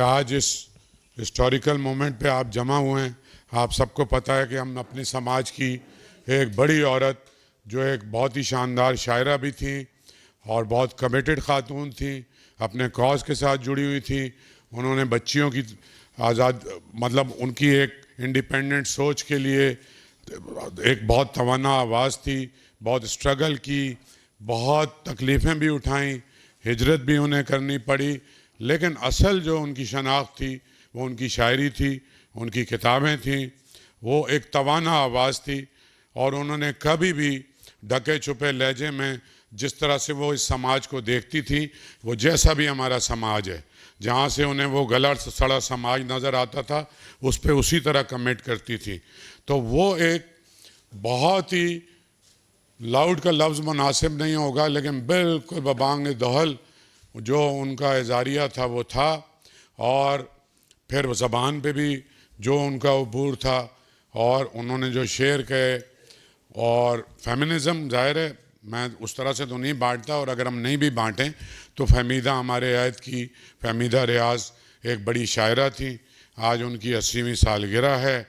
آج اس historical moment پہ آپ جمع ہوئے ہیں. آپ سب کو پتہ ہے کہ ہم اپنے سماج کی ایک بڑی عورت جو ایک بہت ہی شاندار شاعرہ بھی تھیں اور بہت کمیٹڈ خاتون تھیں, اپنے کاز کے ساتھ جڑی ہوئی تھیں. انہوں نے بچیوں کی ان کی ایک انڈیپینڈنٹ سوچ کے لیے ایک بہت توانا آواز تھی, بہت اسٹرگل کی, بہت تکلیفیں بھی اٹھائیں, ہجرت بھی انہیں کرنی پڑی. لیکن اصل جو ان کی شناخت تھی وہ ان کی شاعری تھی, ان کی کتابیں تھیں. وہ ایک توانا آواز تھی اور انہوں نے کبھی بھی ڈھکے چھپے لہجے میں جس طرح سے وہ اس سماج کو دیکھتی تھی, وہ جیسا بھی ہمارا سماج ہے, جہاں سے انہیں وہ گلا سڑا سماج نظر آتا تھا اس پہ اسی طرح کمنٹ کرتی تھی. تو وہ ایک بہت ہی لاؤڈ کا لفظ مناسب نہیں ہوگا لیکن بالکل ببانگ دہل جو ان کا اظہاریہ تھا وہ تھا. اور پھر زبان پہ بھی جو ان کا عبور تھا اور انہوں نے جو شعر کہے, اور فیمنزم ظاہر ہے میں اس طرح سے تو نہیں بانٹتا, اور اگر ہم نہیں بھی بانٹیں تو فہمیدہ ہمارے عہد کی فہمیدہ ریاض ایک بڑی شاعرہ تھی. آج ان کی 80ویں سالگرہ ہے,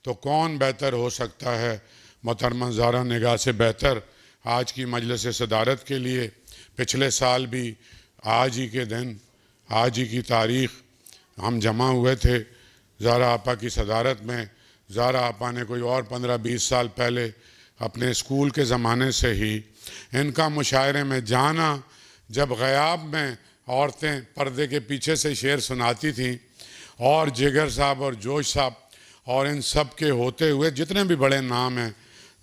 تو کون بہتر ہو سکتا ہے محترمہ زہرا نگاہ سے بہتر آج کی مجلس صدارت کے لیے. پچھلے سال بھی آج ہی کے دن, آج ہی کی تاریخ ہم جمع ہوئے تھے زہرا آپا کی صدارت میں. زہرا آپا نے کوئی اور 15-20 سال پہلے اپنے اسکول کے زمانے سے ہی ان کا مشاعرے میں جانا, جب غیاب میں عورتیں پردے کے پیچھے سے شعر سناتی تھیں, اور جگر صاحب اور جوش صاحب اور ان سب کے ہوتے ہوئے جتنے بھی بڑے نام ہیں,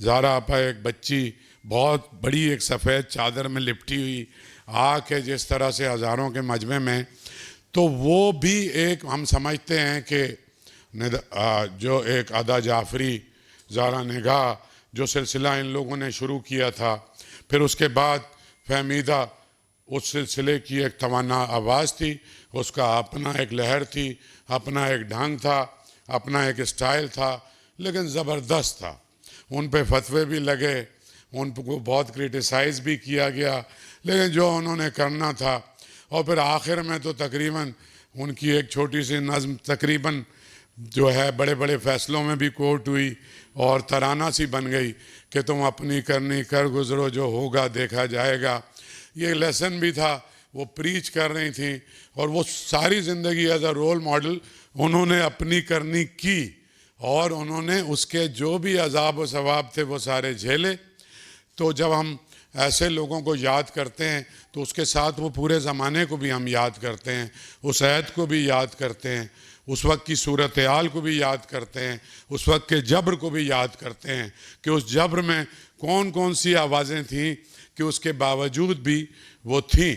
زہرا آپا ایک بچی بہت بڑی ایک سفید چادر میں لپٹی ہوئی آ کے جس طرح سے ہزاروں کے مجمع میں, تو وہ بھی ایک ہم سمجھتے ہیں کہ جو ایک ادا جعفری زہرا نگاہ جو سلسلہ ان لوگوں نے شروع کیا تھا, پھر اس کے بعد فہمیدہ اس سلسلے کی ایک توانا آواز تھی. اس کا اپنا ایک لہر تھی, اپنا ایک ڈھنگ تھا, اپنا ایک اسٹائل تھا, لیکن زبردست تھا. ان پہ فتوے بھی لگے, ان کو بہت کرٹیسائز بھی کیا گیا, لیکن جو انہوں نے کرنا تھا. اور پھر آخر میں تو تقریباً ان کی ایک چھوٹی سی نظم تقریباً جو ہے بڑے بڑے فیصلوں میں بھی کوٹ ہوئی اور ترانہ سی بن گئی کہ تم اپنی کرنی کر گزرو جو ہوگا دیکھا جائے گا. یہ لیسن بھی تھا, وہ پریچ کر رہی تھیں, اور وہ ساری زندگی ایز اے رول ماڈل انہوں نے اپنی کرنی کی, اور انہوں نے اس کے جو بھی عذاب و ثواب تھے وہ سارے جھیلے. تو جب ہم ایسے لوگوں کو یاد کرتے ہیں تو اس کے ساتھ وہ پورے زمانے کو بھی ہم یاد کرتے ہیں, اس عہد کو بھی یاد کرتے ہیں, اس وقت کی صورتحال کو بھی یاد کرتے ہیں, اس وقت کے جبر کو بھی یاد کرتے ہیں کہ اس جبر میں کون کون سی آوازیں تھیں کہ اس کے باوجود بھی وہ تھیں.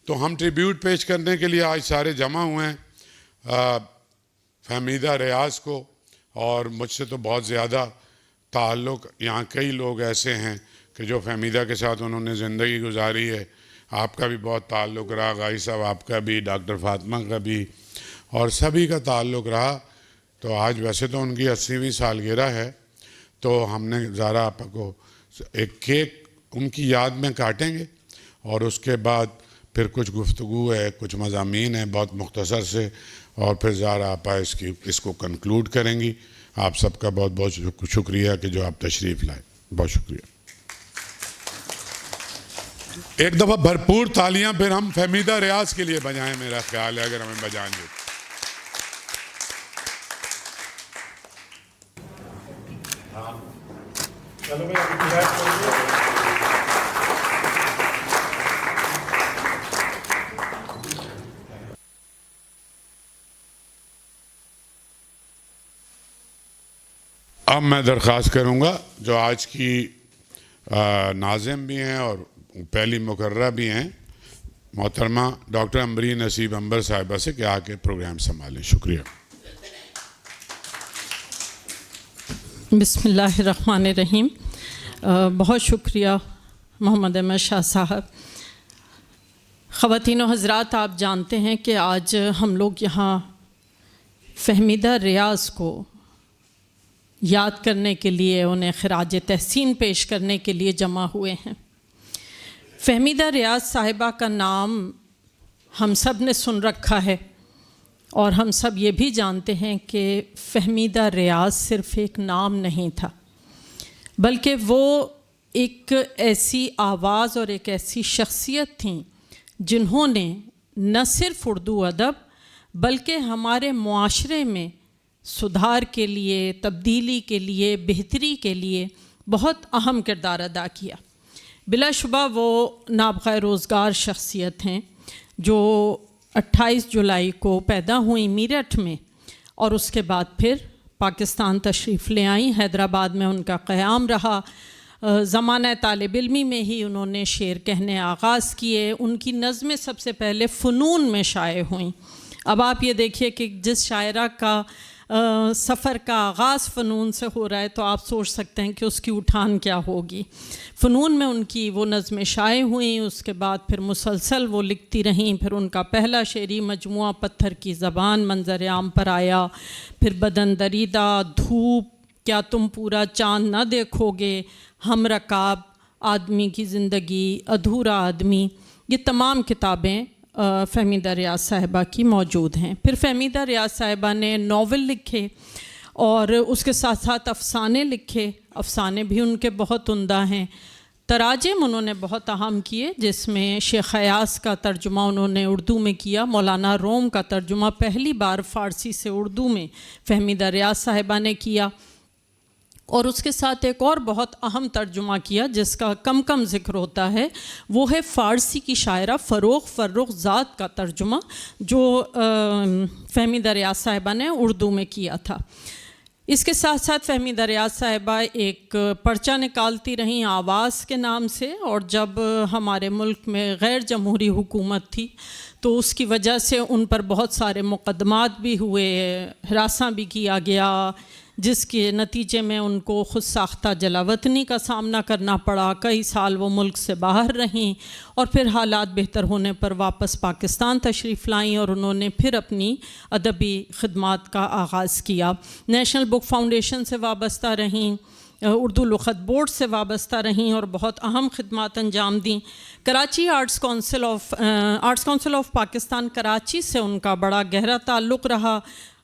تو ہم ٹریبیوٹ پیش کرنے کے لیے آج سارے جمع ہوئے ہیں فہمیدہ ریاض کو, اور مجھ سے تو بہت زیادہ تعلق, یہاں کئی لوگ ایسے ہیں کہ جو فہمیدہ کے ساتھ انہوں نے زندگی گزاری ہے. آپ کا بھی بہت تعلق رہا, غائی صاحب آپ کا بھی, ڈاکٹر فاطمہ کا بھی, اور سبھی کا تعلق رہا. تو آج ویسے تو ان کی 80ویں سالگرہ ہے, تو ہم نے زہرا آپا کو ایک کیک ان کی یاد میں کاٹیں گے, اور اس کے بعد پھر کچھ گفتگو ہے, کچھ مضامین ہیں بہت مختصر سے, اور پھر زہرا آپا اس کو کنکلوڈ کریں گی. آپ سب کا بہت بہت شکریہ کہ جو آپ تشریف لائے. بہت شکریہ. ایک دفعہ بھرپور تالیاں پھر ہم فہمیدہ ریاض کے لیے بجائیں, میرا خیال ہے اگر ہمیں بجائیں گے. اب میں درخواست کروں گا جو آج کی ناظم بھی ہیں اور پہلی مقررہ بھی ہیں, محترمہ ڈاکٹر امبری نصیب امبر صاحبہ سے کہ آ کے پروگرام سنبھالیں. شکریہ. بسم اللہ الرحمن الرحیم. بہت شکریہ محمد احمد شاہ صاحب. خواتین و حضرات, آپ جانتے ہیں کہ آج ہم لوگ یہاں فہمیدہ ریاض کو یاد کرنے کے لیے, انہیں خراج تحسین پیش کرنے کے لیے جمع ہوئے ہیں. فہمیدہ ریاض صاحبہ کا نام ہم سب نے سن رکھا ہے, اور ہم سب یہ بھی جانتے ہیں کہ فہمیدہ ریاض صرف ایک نام نہیں تھا، بلکہ وہ ایک ایسی آواز اور ایک ایسی شخصیت تھیں جنہوں نے نہ صرف اردو ادب بلکہ ہمارے معاشرے میں سدھار کے لیے، تبدیلی کے لیے، بہتری کے لیے بہت اہم کردار ادا کیا۔ بلا شبہ وہ نابغہ روزگار شخصیت ہیں جو 28 جولائی کو پیدا ہوئیں میرٹھ میں، اور اس کے بعد پھر پاکستان تشریف لے آئیں۔ حیدرآباد میں ان کا قیام رہا۔ زمانہ طالب علمی میں ہی انہوں نے شعر کہنے آغاز کیے۔ ان کی نظمیں سب سے پہلے فنون میں شائع ہوئیں۔ اب آپ یہ دیکھیے کہ جس شاعرہ کا سفر کا آغاز فنون سے ہو رہا ہے تو آپ سوچ سکتے ہیں کہ اس کی اٹھان کیا ہوگی۔ فنون میں ان کی وہ نظمیں شائع ہوئیں، اس کے بعد پھر مسلسل وہ لکھتی رہیں۔ پھر ان کا پہلا شعری مجموعہ پتھر کی زبان منظر عام پر آیا، پھر بدن دریدہ، دھوپ، کیا تم پورا چاند نہ دیکھو گے، ہم رکاب، آدمی کی زندگی، ادھورا آدمی، یہ تمام کتابیں فہمیدہ ریاض صاحبہ کی موجود ہیں۔ پھر فہمیدہ ریاض صاحبہ نے ناول لکھے اور اس کے ساتھ ساتھ افسانے لکھے۔ افسانے بھی ان کے بہت عمدہ ہیں۔ تراجم انہوں نے بہت اہم کیے، جس میں شیخ ایاز کا ترجمہ انہوں نے اردو میں کیا۔ مولانا روم کا ترجمہ پہلی بار فارسی سے اردو میں فہمیدہ ریاض صاحبہ نے کیا، اور اس کے ساتھ ایک اور بہت اہم ترجمہ کیا جس کا کم ذکر ہوتا ہے، وہ ہے فارسی کی شاعرہ فرخ ذات کا ترجمہ جو فہمیدہ ریاض صاحبہ نے اردو میں کیا تھا۔ اس کے ساتھ ساتھ فہمیدہ ریاض صاحبہ ایک پرچہ نکالتی رہیں آواز کے نام سے، اور جب ہمارے ملک میں غیر جمہوری حکومت تھی تو اس کی وجہ سے ان پر بہت سارے مقدمات بھی ہوئے، ہراساں بھی کیا گیا، جس کے نتیجے میں ان کو خود ساختہ جلاوطنی کا سامنا کرنا پڑا۔ کئی سال وہ ملک سے باہر رہیں اور پھر حالات بہتر ہونے پر واپس پاکستان تشریف لائیں، اور انہوں نے پھر اپنی ادبی خدمات کا آغاز کیا۔ نیشنل بک فاؤنڈیشن سے وابستہ رہیں، اردو لغت بورڈ سے وابستہ رہیں اور بہت اہم خدمات انجام دیں۔ Karachi arts council of Pakistan Karachi سے ان کا بڑا گہرا تعلق رہا۔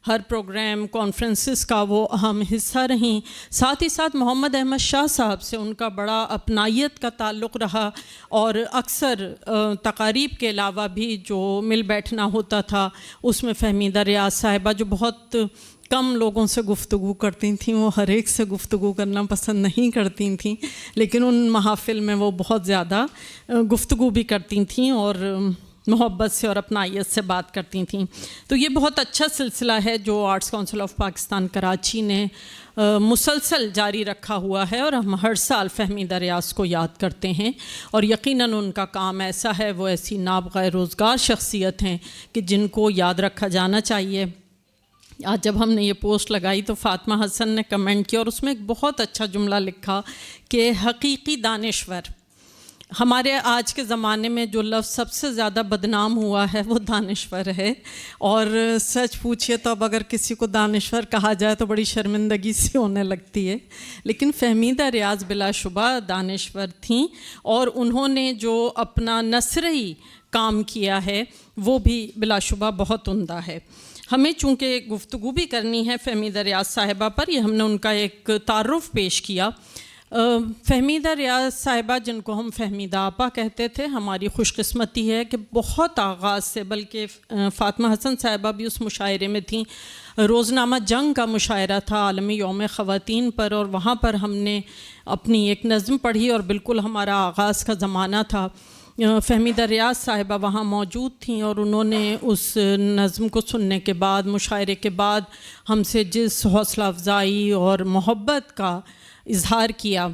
ہر پروگرام کانفرنسز کا وہ اہم حصہ رہیں۔ ساتھ ہی ساتھ محمد احمد شاہ صاحب سے ان کا بڑا اپنائیت کا تعلق رہا، اور اکثر تقاریب کے علاوہ بھی جو مل بیٹھنا ہوتا تھا اس میں فہمیدہ ریاض صاحبہ جو بہت کم لوگوں سے گفتگو کرتی تھیں، وہ ہر ایک سے گفتگو کرنا پسند نہیں کرتی تھیں، لیکن ان محافل میں وہ بہت زیادہ گفتگو بھی کرتی تھیں اور محبت سے اور اپنائیت سے بات کرتی تھیں۔ تو یہ بہت اچھا سلسلہ ہے جو arts council of Pakistan Karachi نے مسلسل جاری رکھا ہوا ہے، اور ہم ہر سال فہمیدہ ریاض کو یاد کرتے ہیں، اور یقیناً ان کا کام ایسا ہے، وہ ایسی نابغہ روزگار شخصیت ہیں کہ جن کو یاد رکھا جانا چاہیے۔ آج جب ہم نے یہ پوسٹ لگائی تو فاطمہ حسن نے کمنٹ کیا اور اس میں ایک بہت اچھا جملہ لکھا کہ حقیقی دانشور، ہمارے آج کے زمانے میں جو لفظ سب سے زیادہ بدنام ہوا ہے وہ دانشور ہے، اور سچ پوچھئے تو اب اگر کسی کو دانشور کہا جائے تو بڑی شرمندگی سی ہونے لگتی ہے، لیکن فہمیدہ ریاض بلا شبہ دانشور تھیں، اور انہوں نے جو اپنا نثری کام کیا ہے وہ بھی بلا شبہ بہت عمدہ ہے۔ ہمیں چونکہ گفتگو بھی کرنی ہے فہمیدہ ریاض صاحبہ پر، یہ ہم نے ان کا ایک تعارف پیش کیا۔ فہمیدہ ریاض صاحبہ جن کو ہم فہمیدہ آپا کہتے تھے، ہماری خوش قسمتی ہے کہ بہت آغاز سے، بلکہ فاطمہ حسن صاحبہ بھی اس مشاعرے میں تھیں۔ روزنامہ جنگ کا مشاعرہ تھا عالمی یوم خواتین پر، اور وہاں پر ہم نے اپنی ایک نظم پڑھی اور بالکل ہمارا آغاز کا زمانہ تھا۔ فہمیدہ ریاض صاحبہ وہاں موجود تھیں، اور انہوں نے اس نظم کو سننے کے بعد، مشاعرے کے بعد ہم سے جس حوصلہ افزائی اور محبت کا اظہار کیا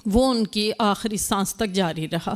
وہ ان کی آخری سانس تک جاری رہا۔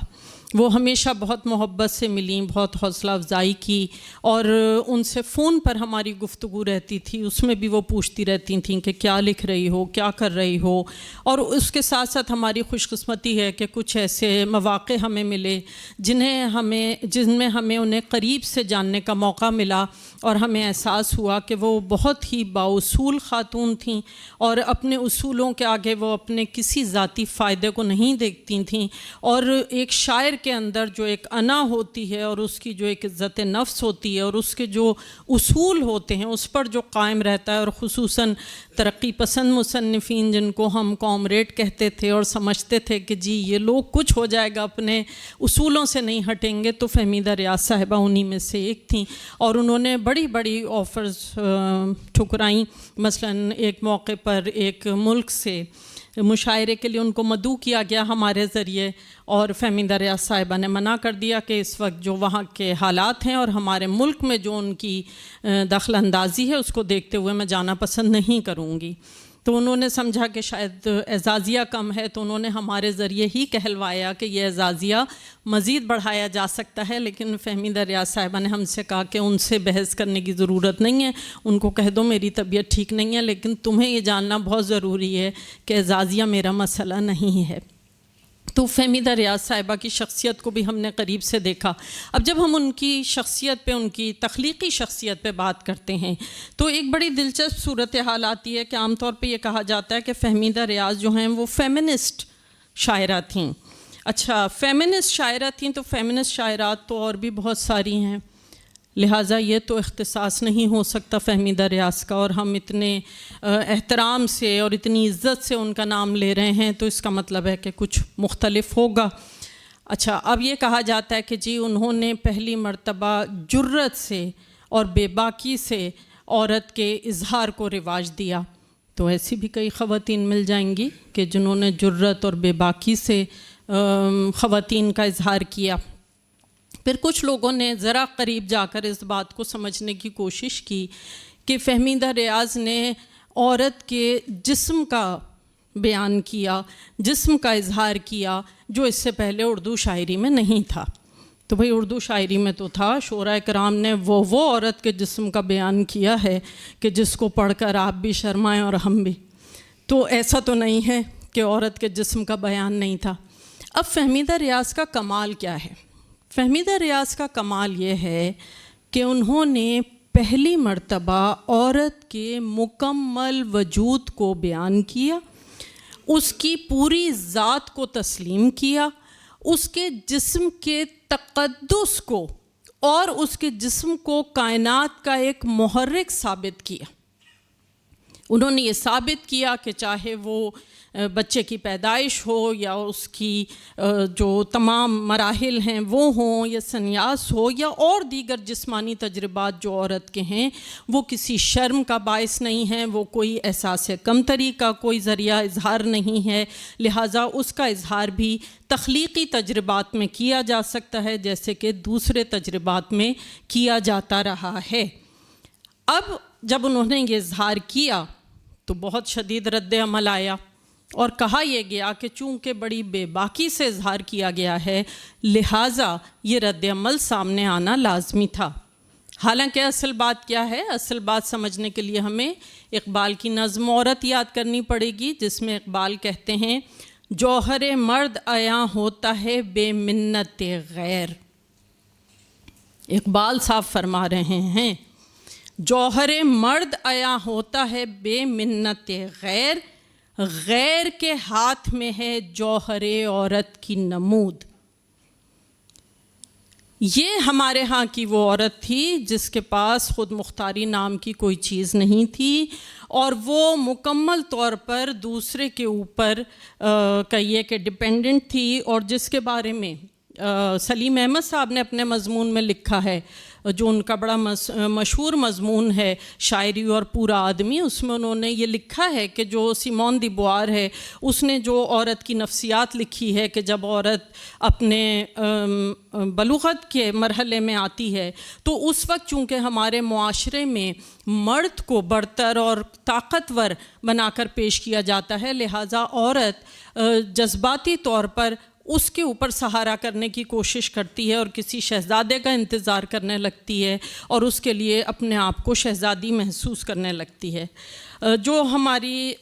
وہ ہمیشہ بہت محبت سے ملیں، بہت حوصلہ افزائی کی، اور ان سے فون پر ہماری گفتگو رہتی تھی، اس میں بھی وہ پوچھتی رہتی تھیں کہ کیا لکھ رہی ہو، کیا کر رہی ہو، اور اس کے ساتھ ساتھ ہماری خوش قسمتی ہے کہ کچھ ایسے مواقع ہمیں ملے جن میں ہمیں انہیں قریب سے جاننے کا موقع ملا، اور ہمیں احساس ہوا کہ وہ بہت ہی بااصول خاتون تھیں، اور اپنے اصولوں کے آگے وہ اپنے کسی ذاتی فائدے کو نہیں دیکھتی تھیں، اور ایک شاعر کے اندر جو ایک انا ہوتی ہے اور اس کی جو ایک عزت نفس ہوتی ہے اور اس کے جو اصول ہوتے ہیں اس پر جو قائم رہتا ہے، اور خصوصاً ترقی پسند مصنفین جن کو ہم کامریڈ کہتے تھے اور سمجھتے تھے کہ جی یہ لوگ کچھ ہو جائے گا، اپنے اصولوں سے نہیں ہٹیں گے، تو فہمیدہ ریاض صاحبہ انہی میں سے ایک تھیں، اور انہوں نے بڑی بڑی آفرز ٹھکرائیں۔ مثلاً ایک موقع پر ایک ملک سے مشاعرے کے لیے ان کو مدعو کیا گیا ہمارے ذریعے، اور فہمیدہ ریاض صاحبہ نے منع کر دیا کہ اس وقت جو وہاں کے حالات ہیں اور ہمارے ملک میں جو ان کی دخل اندازی ہے اس کو دیکھتے ہوئے میں جانا پسند نہیں کروں گی۔ تو انہوں نے سمجھا کہ شاید اعزازیہ کم ہے، تو انہوں نے ہمارے ذریعے ہی کہلوایا کہ یہ اعزازیہ مزید بڑھایا جا سکتا ہے، لیکن فہمیدہ ریاض صاحبہ نے ہم سے کہا کہ ان سے بحث کرنے کی ضرورت نہیں ہے، ان کو کہہ دو میری طبیعت ٹھیک نہیں ہے، لیکن تمہیں یہ جاننا بہت ضروری ہے کہ اعزازیہ میرا مسئلہ نہیں ہے۔ تو فہمیدہ ریاض صاحبہ کی شخصیت کو بھی ہم نے قریب سے دیکھا۔ اب جب ہم ان کی شخصیت پہ، ان کی تخلیقی شخصیت پہ بات کرتے ہیں تو ایک بڑی دلچسپ صورتحال آتی ہے کہ عام طور پہ یہ کہا جاتا ہے کہ فہمیدہ ریاض جو ہیں وہ فیمنسٹ شاعرہ تھیں۔ اچھا، فیمنسٹ شاعرہ تھیں تو فیمنسٹ شاعرات تو اور بھی بہت ساری ہیں، لہٰذا یہ تو اختصاص نہیں ہو سکتا فہمیدہ ریاض کا، اور ہم اتنے احترام سے اور اتنی عزت سے ان کا نام لے رہے ہیں تو اس کا مطلب ہے کہ کچھ مختلف ہوگا۔ اچھا، اب یہ کہا جاتا ہے کہ جی انہوں نے پہلی مرتبہ جرت سے اور بے باکی سے عورت کے اظہار کو رواج دیا، تو ایسی بھی کئی خواتین مل جائیں گی کہ جنہوں نے جرت اور بے باکی سے خواتین کا اظہار کیا۔ پھر کچھ لوگوں نے ذرا قریب جا کر اس بات کو سمجھنے کی کوشش کی کہ فہمیدہ ریاض نے عورت کے جسم کا بیان کیا، جسم کا اظہار کیا، جو اس سے پہلے اردو شاعری میں نہیں تھا۔ تو بھئی اردو شاعری میں تو تھا، شعراء کرام نے وہ عورت کے جسم کا بیان کیا ہے کہ جس کو پڑھ کر آپ بھی شرمائیں اور ہم بھی، تو ایسا تو نہیں ہے کہ عورت کے جسم کا بیان نہیں تھا۔ اب فہمیدہ ریاض کا کمال کیا ہے؟ فہمیدہ ریاض کا کمال یہ ہے کہ انہوں نے پہلی مرتبہ عورت کے مکمل وجود کو بیان کیا، اس کی پوری ذات کو تسلیم کیا، اس کے جسم کے تقدس کو اور اس کے جسم کو کائنات کا ایک محرک ثابت کیا۔ انہوں نے یہ ثابت کیا کہ چاہے وہ بچے کی پیدائش ہو یا اس کی جو تمام مراحل ہیں وہ ہوں، یا سنیاس ہو یا اور دیگر جسمانی تجربات جو عورت کے ہیں، وہ کسی شرم کا باعث نہیں ہیں، وہ کوئی احساس کمتری کا کوئی ذریعہ اظہار نہیں ہے، لہٰذا اس کا اظہار بھی تخلیقی تجربات میں کیا جا سکتا ہے جیسے کہ دوسرے تجربات میں کیا جاتا رہا ہے۔ اب جب انہوں نے یہ اظہار کیا تو بہت شدید رد عمل آیا، اور کہا یہ گیا کہ چونکہ بڑی بے باکی سے اظہار کیا گیا ہے لہٰذا یہ رد عمل سامنے آنا لازمی تھا۔ حالانکہ اصل بات کیا ہے؟ اصل بات سمجھنے کے لیے ہمیں اقبال کی نظم عورت یاد کرنی پڑے گی، جس میں اقبال کہتے ہیں جوہر مرد عیاں ہوتا ہے بے منت غیر۔ اقبال صاحب فرما رہے ہیں جوہر مرد عیاں ہوتا ہے بے منت غیر، غیر کے ہاتھ میں ہے جوہر عورت کی نمود۔ یہ ہمارے ہاں کی وہ عورت تھی جس کے پاس خود مختاری نام کی کوئی چیز نہیں تھی، اور وہ مکمل طور پر دوسرے کے اوپر کہیے کہ ڈپینڈنٹ تھی، اور جس کے بارے میں سلیم احمد صاحب نے اپنے مضمون میں لکھا ہے، جو ان کا بڑا مشہور مضمون ہے شاعری اور پورا آدمی، اس میں انہوں نے یہ لکھا ہے کہ جو سیمون دی بوار ہے اس نے جو عورت کی نفسیات لکھی ہے کہ جب عورت اپنے بلوغت کے مرحلے میں آتی ہے تو اس وقت چونکہ ہمارے معاشرے میں مرد کو برتر اور طاقتور بنا کر پیش کیا جاتا ہے، لہٰذا عورت جذباتی طور پر اس کے اوپر سہارا کرنے کی کوشش کرتی ہے اور کسی شہزادے کا انتظار کرنے لگتی ہے اور اس کے لیے اپنے آپ کو شہزادی محسوس کرنے لگتی ہے۔ جو ہماری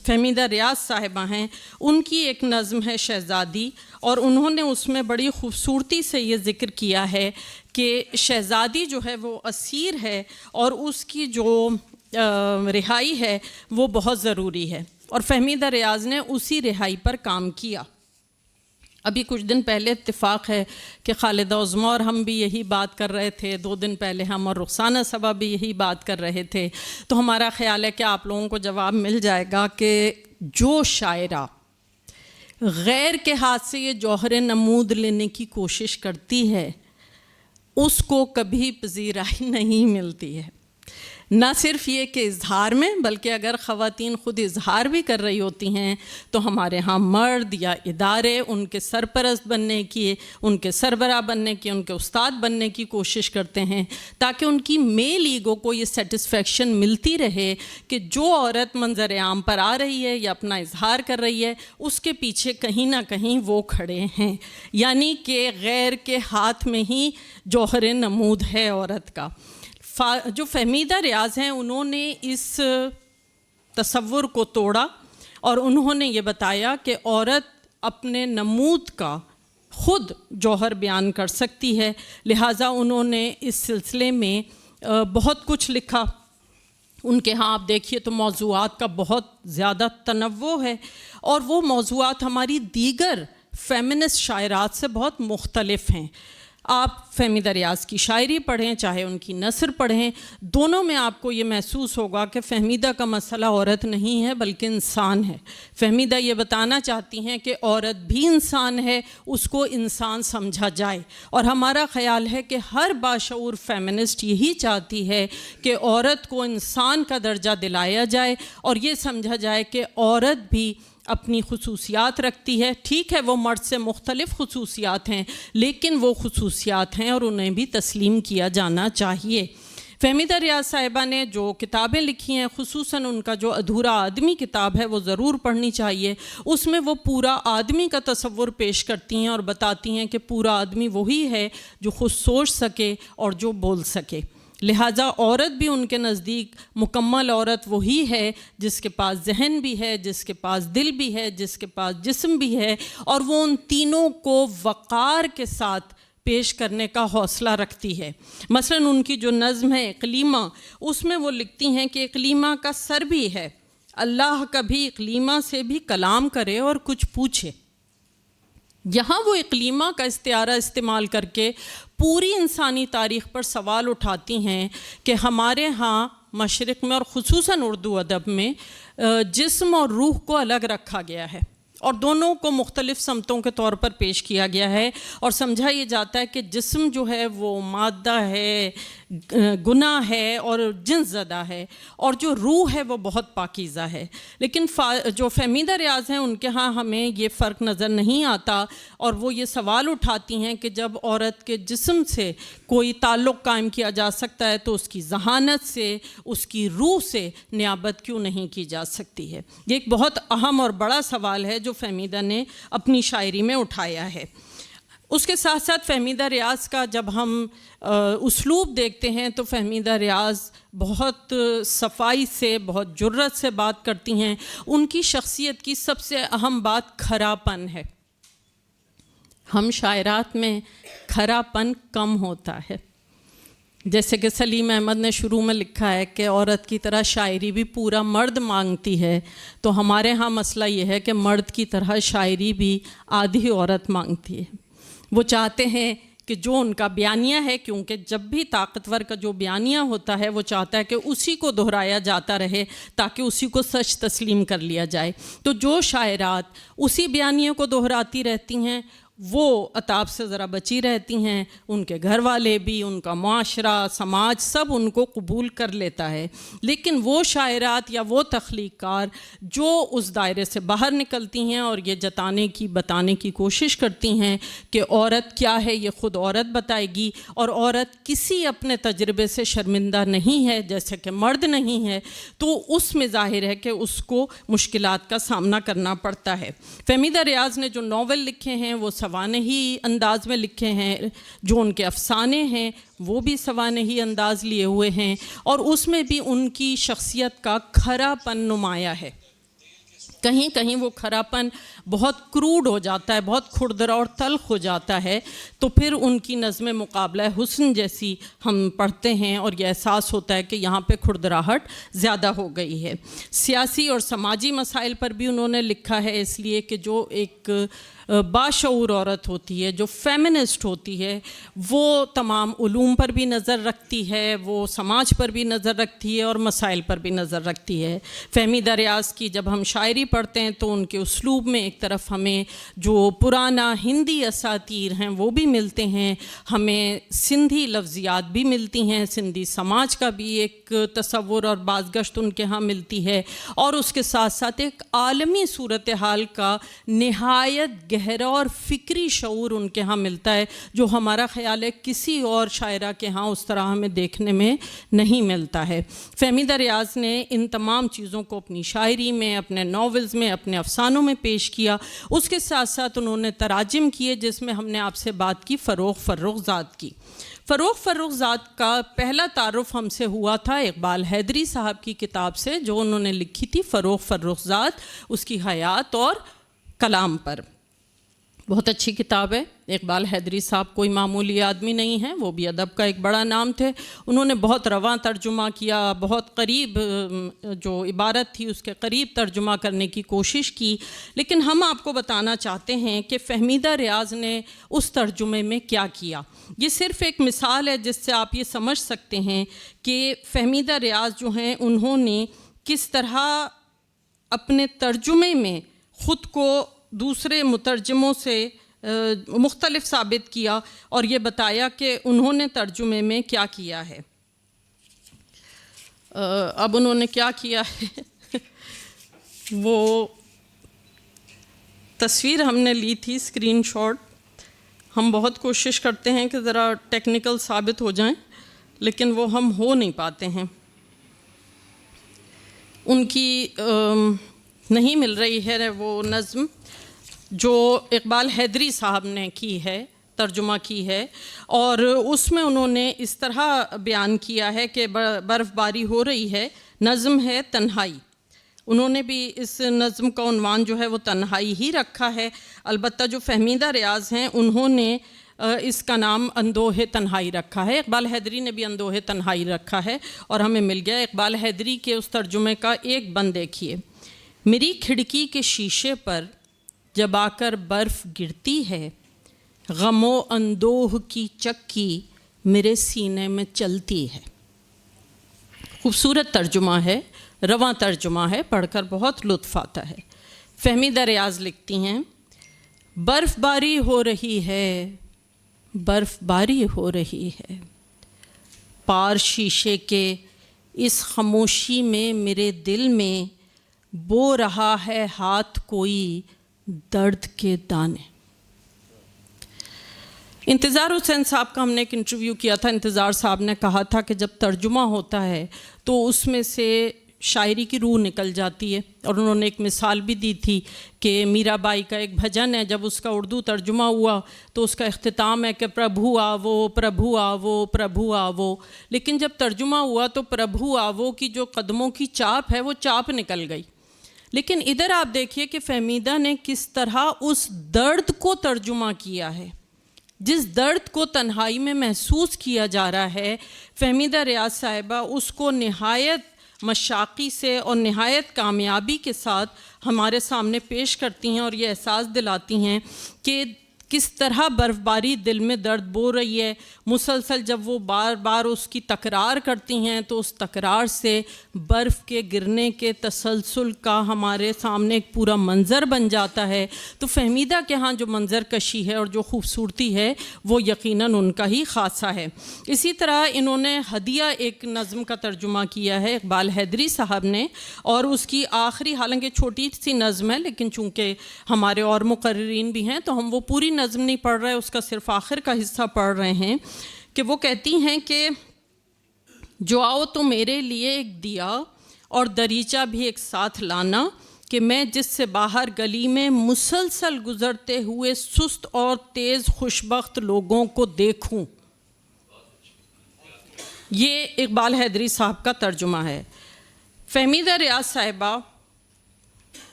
فہمیدہ ریاض صاحبہ ہیں ان کی ایک نظم ہے شہزادی، اور انہوں نے اس میں بڑی خوبصورتی سے یہ ذکر کیا ہے کہ شہزادی جو ہے وہ اسیر ہے اور اس کی جو رہائی ہے وہ بہت ضروری ہے، اور فہمیدہ ریاض نے اسی رہائی پر کام کیا۔ ابھی کچھ دن پہلے اتفاق ہے کہ خالدہ عظمیٰ اور ہم بھی یہی بات کر رہے تھے، 2 دن پہلے ہم اور رخسانہ صبا بھی یہی بات کر رہے تھے. تو ہمارا خیال ہے کہ آپ لوگوں کو جواب مل جائے گا کہ جو شاعرہ غیر کے ہاتھ سے یہ جوہر نمود لینے کی کوشش کرتی ہے اس کو کبھی پذیرائی نہیں ملتی ہے. نہ صرف یہ کہ اظہار میں، بلکہ اگر خواتین خود اظہار بھی کر رہی ہوتی ہیں تو ہمارے ہاں مرد یا ادارے ان کے سرپرست بننے کی، ان کے سربراہ بننے کی، ان کے استاد بننے کی کوشش کرتے ہیں تاکہ ان کی میل ایگو کو یہ سیٹسفیکشن ملتی رہے کہ جو عورت منظر عام پر آ رہی ہے یا اپنا اظہار کر رہی ہے اس کے پیچھے کہیں نہ کہیں وہ کھڑے ہیں. یعنی کہ غیر کے ہاتھ میں ہی جوہر نمود ہے عورت کا. جو فہمیدہ ریاض ہیں انہوں نے اس تصور کو توڑا اور انہوں نے یہ بتایا کہ عورت اپنے نمود کا خود جوہر بیان کر سکتی ہے. لہٰذا انہوں نے اس سلسلے میں بہت کچھ لکھا. ان کے ہاں آپ دیکھیے تو موضوعات کا بہت زیادہ تنوع ہے اور وہ موضوعات ہماری دیگر فیمنسٹ شاعرات سے بہت مختلف ہیں. آپ فہمیدہ ریاض کی شاعری پڑھیں چاہے ان کی نثر پڑھیں، دونوں میں آپ کو یہ محسوس ہوگا کہ فہمیدہ کا مسئلہ عورت نہیں ہے بلکہ انسان ہے. فہمیدہ یہ بتانا چاہتی ہیں کہ عورت بھی انسان ہے، اس کو انسان سمجھا جائے. اور ہمارا خیال ہے کہ ہر باشعور فیمنسٹ یہی چاہتی ہے کہ عورت کو انسان کا درجہ دلایا جائے اور یہ سمجھا جائے کہ عورت بھی اپنی خصوصیات رکھتی ہے. ٹھیک ہے وہ مرد سے مختلف خصوصیات ہیں لیکن وہ خصوصیات ہیں اور انہیں بھی تسلیم کیا جانا چاہیے. فہمیدہ ریاض صاحبہ نے جو کتابیں لکھی ہیں، خصوصاً ان کا جو ادھورا آدمی کتاب ہے وہ ضرور پڑھنی چاہیے. اس میں وہ پورا آدمی کا تصور پیش کرتی ہیں اور بتاتی ہیں کہ پورا آدمی وہی ہے جو خود سوچ سکے اور جو بول سکے. لہٰذا عورت بھی ان کے نزدیک مکمل عورت وہی ہے جس کے پاس ذہن بھی ہے، جس کے پاس دل بھی ہے، جس کے پاس جسم بھی ہے، اور وہ ان تینوں کو وقار کے ساتھ پیش کرنے کا حوصلہ رکھتی ہے. مثلاً ان کی جو نظم ہے اقلیمہ، اس میں وہ لکھتی ہیں کہ اقلیمہ کا سر بھی ہے، اللہ کبھی اقلیمہ سے بھی کلام کرے اور کچھ پوچھے. یہاں وہ اقلیمہ کا استعارہ استعمال کر کے پوری انسانی تاریخ پر سوال اٹھاتی ہیں کہ ہمارے ہاں مشرق میں اور خصوصاً اردو ادب میں جسم اور روح کو الگ رکھا گیا ہے اور دونوں کو مختلف سمتوں کے طور پر پیش کیا گیا ہے اور سمجھا یہ جاتا ہے کہ جسم جو ہے وہ مادہ ہے، گناہ ہے اور جنس زدہ ہے، اور جو روح ہے وہ بہت پاکیزہ ہے. لیکن جو فہمیدہ ریاض ہیں ان کے ہاں ہمیں یہ فرق نظر نہیں آتا اور وہ یہ سوال اٹھاتی ہیں کہ جب عورت کے جسم سے کوئی تعلق قائم کیا جا سکتا ہے تو اس کی ذہانت سے، اس کی روح سے نیابت کیوں نہیں کی جا سکتی ہے. یہ ایک بہت اہم اور بڑا سوال ہے جو فہمیدہ نے اپنی شاعری میں اٹھایا ہے. اس کے ساتھ ساتھ فہمیدہ ریاض کا جب ہم اسلوب دیکھتے ہیں تو فہمیدہ ریاض بہت صفائی سے، بہت جرأت سے بات کرتی ہیں. ان کی شخصیت کی سب سے اہم بات کھرا پن ہے. ہم شاعرات میں کھرا پن کم ہوتا ہے. جیسے کہ سلیم احمد نے شروع میں لکھا ہے کہ عورت کی طرح شاعری بھی پورا مرد مانگتی ہے، تو ہمارے ہاں مسئلہ یہ ہے کہ مرد کی طرح شاعری بھی آدھی عورت مانگتی ہے. وہ چاہتے ہیں کہ جو ان کا بیانیہ ہے، کیونکہ جب بھی طاقتور کا جو بیانیہ ہوتا ہے وہ چاہتا ہے کہ اسی کو دہرایا جاتا رہے تاکہ اسی کو سچ تسلیم کر لیا جائے. تو جو شاعرات اسی بیانیے کو دہراتی رہتی ہیں وہ عتاب سے ذرا بچی رہتی ہیں. ان کے گھر والے بھی، ان کا معاشرہ، سماج سب ان کو قبول کر لیتا ہے. لیکن وہ شاعرات یا وہ تخلیق کار جو اس دائرے سے باہر نکلتی ہیں اور یہ بتانے کی کوشش کرتی ہیں کہ عورت کیا ہے یہ خود عورت بتائے گی اور عورت کسی اپنے تجربے سے شرمندہ نہیں ہے جیسے کہ مرد نہیں ہے، تو اس میں ظاہر ہے کہ اس کو مشکلات کا سامنا کرنا پڑتا ہے. فہمیدہ ریاض نے جو ناول لکھے ہیں وہ سوانحی انداز میں لکھے ہیں، جو ان کے افسانے ہیں وہ بھی سوانحی انداز لیے ہوئے ہیں، اور اس میں بھی ان کی شخصیت کا کھرا پن نمایاں ہے. کہیں کہیں وہ کھرا پن بہت کروڈ ہو جاتا ہے، بہت کھردرا اور تلخ ہو جاتا ہے، تو پھر ان کی نظم مقابلہ حسن جیسی ہم پڑھتے ہیں اور یہ احساس ہوتا ہے کہ یہاں پہ کھردراہٹ زیادہ ہو گئی ہے. سیاسی اور سماجی مسائل پر بھی انہوں نے لکھا ہے، اس لیے کہ جو ایک باشعور عورت ہوتی ہے، جو فیمنسٹ ہوتی ہے، وہ تمام علوم پر بھی نظر رکھتی ہے، وہ سماج پر بھی نظر رکھتی ہے اور مسائل پر بھی نظر رکھتی ہے۔ فہمیدہ ریاض کی جب ہم شاعری پڑھتے ہیں تو ان کے اسلوب میں ایک طرف ہمیں جو پرانا ہندی اساطیر ہیں وہ بھی ملتے ہیں، ہمیں سندھی لفظیات بھی ملتی ہیں، سندھی سماج کا بھی ایک تصور اور بازگشت ان کے ہاں ملتی ہے، اور اس کے ساتھ ساتھ ایک عالمی صورتحال کا نہایت گہرا اور فکری شعور ان کے ہاں ملتا ہے، جو ہمارا خیال ہے کسی اور شاعرہ کے ہاں اس طرح ہمیں دیکھنے میں نہیں ملتا ہے۔ فہمیدہ ریاض نے ان تمام چیزوں کو اپنی شاعری میں، اپنے ناولز میں، اپنے افسانوں میں پیش کیا۔ اس کے ساتھ ساتھ انہوں نے تراجم کیے، جس میں ہم نے آپ سے بات کی فروغ فرخزاد کی۔ فروغ فرخزاد کا پہلا تعارف ہم سے ہوا تھا اقبال حیدری صاحب کی کتاب سے، جو انہوں نے لکھی تھی فروغ فرخزاد، اس کی حیات اور کلام پر۔ بہت اچھی کتاب ہے۔ اقبال حیدری صاحب کوئی معمولی آدمی نہیں ہیں، وہ بھی ادب کا ایک بڑا نام تھے۔ انہوں نے بہت رواں ترجمہ کیا، بہت قریب جو عبارت تھی اس کے قریب ترجمہ کرنے کی کوشش کی، لیکن ہم آپ کو بتانا چاہتے ہیں کہ فہمیدہ ریاض نے اس ترجمے میں کیا کیا۔ یہ صرف ایک مثال ہے جس سے آپ یہ سمجھ سکتے ہیں کہ فہمیدہ ریاض جو ہیں انہوں نے کس طرح اپنے ترجمے میں خود کو دوسرے مترجموں سے مختلف ثابت کیا اور یہ بتایا کہ انہوں نے ترجمے میں کیا کیا ہے۔ اب انہوں نے کیا کیا ہے وہ تصویر ہم نے لی تھی، اسکرین شاٹ۔ ہم بہت کوشش کرتے ہیں کہ ذرا ٹیکنیکل ثابت ہو جائیں، لیکن وہ ہم ہو نہیں پاتے ہیں۔ ان کی نہیں مل رہی ہے وہ نظم جو اقبال حیدری صاحب نے کی ہے، ترجمہ کی ہے، اور اس میں انہوں نے اس طرح بیان کیا ہے کہ برف باری ہو رہی ہے، نظم ہے تنہائی۔ انہوں نے بھی اس نظم کا عنوان جو ہے وہ تنہائی ہی رکھا ہے، البتہ جو فہمیدہ ریاض ہیں انہوں نے اس کا نام اندوہ تنہائی رکھا ہے۔ اقبال حیدری نے بھی اندوہ تنہائی رکھا ہے اور ہمیں مل گیا۔ اقبال حیدری کے اس ترجمے کا ایک بند دیکھیے۔ میری کھڑکی کے شیشے پر جب آ کر برف گرتی ہے، غم و اندوہ کی چکی میرے سینے میں چلتی ہے۔ خوبصورت ترجمہ ہے، رواں ترجمہ ہے، پڑھ کر بہت لطف آتا ہے۔ فہمیدہ ریاض لکھتی ہیں، برف باری ہو رہی ہے، برف باری ہو رہی ہے، پار شیشے کے اس خاموشی میں میرے دل میں بو رہا ہے ہاتھ کوئی درد کے دانے۔ انتظار حسین صاحب کا ہم نے ایک انٹرویو کیا تھا۔ انتظار صاحب نے کہا تھا کہ جب ترجمہ ہوتا ہے تو اس میں سے شاعری کی روح نکل جاتی ہے، اور انہوں نے ایک مثال بھی دی تھی کہ میرا بائی کا ایک بھجن ہے، جب اس کا اردو ترجمہ ہوا تو اس کا اختتام ہے کہ پربھو آوو پربھو آوو پربھو آوو، لیکن جب ترجمہ ہوا تو پربھو آوو کی جو قدموں کی چاپ ہے وہ چاپ نکل گئی۔ لیکن ادھر آپ دیکھیے کہ فہمیدہ نے کس طرح اس درد کو ترجمہ کیا ہے، جس درد کو تنہائی میں محسوس کیا جا رہا ہے، فہمیدہ ریاض صاحبہ اس کو نہایت مشاقی سے اور نہایت کامیابی کے ساتھ ہمارے سامنے پیش کرتی ہیں اور یہ احساس دلاتی ہیں کہ کس طرح برف باری دل میں درد بو رہی ہے۔ مسلسل جب وہ بار بار اس کی تکرار کرتی ہیں تو اس تکرار سے برف کے گرنے کے تسلسل کا ہمارے سامنے ایک پورا منظر بن جاتا ہے۔ تو فہمیدہ کے ہاں جو منظر کشی ہے اور جو خوبصورتی ہے وہ یقیناً ان کا ہی خاصہ ہے۔ اسی طرح انہوں نے ہدیہ ایک نظم کا ترجمہ کیا ہے اقبال حیدری صاحب نے، اور اس کی آخری، حالانکہ چھوٹی سی نظم ہے لیکن چونکہ ہمارے اور مقررین بھی ہیں تو ہم وہ پوری نظم نہیں پڑھ رہے، اس کا صرف آخر کا حصہ پڑھ رہے ہیں کہ وہ کہتی ہیں کہ جو آؤ تو میرے لیے ایک دیا اور دریچہ بھی ایک ساتھ لانا، کہ میں جس سے باہر گلی میں مسلسل گزرتے ہوئے سست اور تیز خوشبخت لوگوں کو دیکھوں۔ یہ اقبال حیدری صاحب کا ترجمہ ہے۔ فہمیدہ ریاض صاحبہ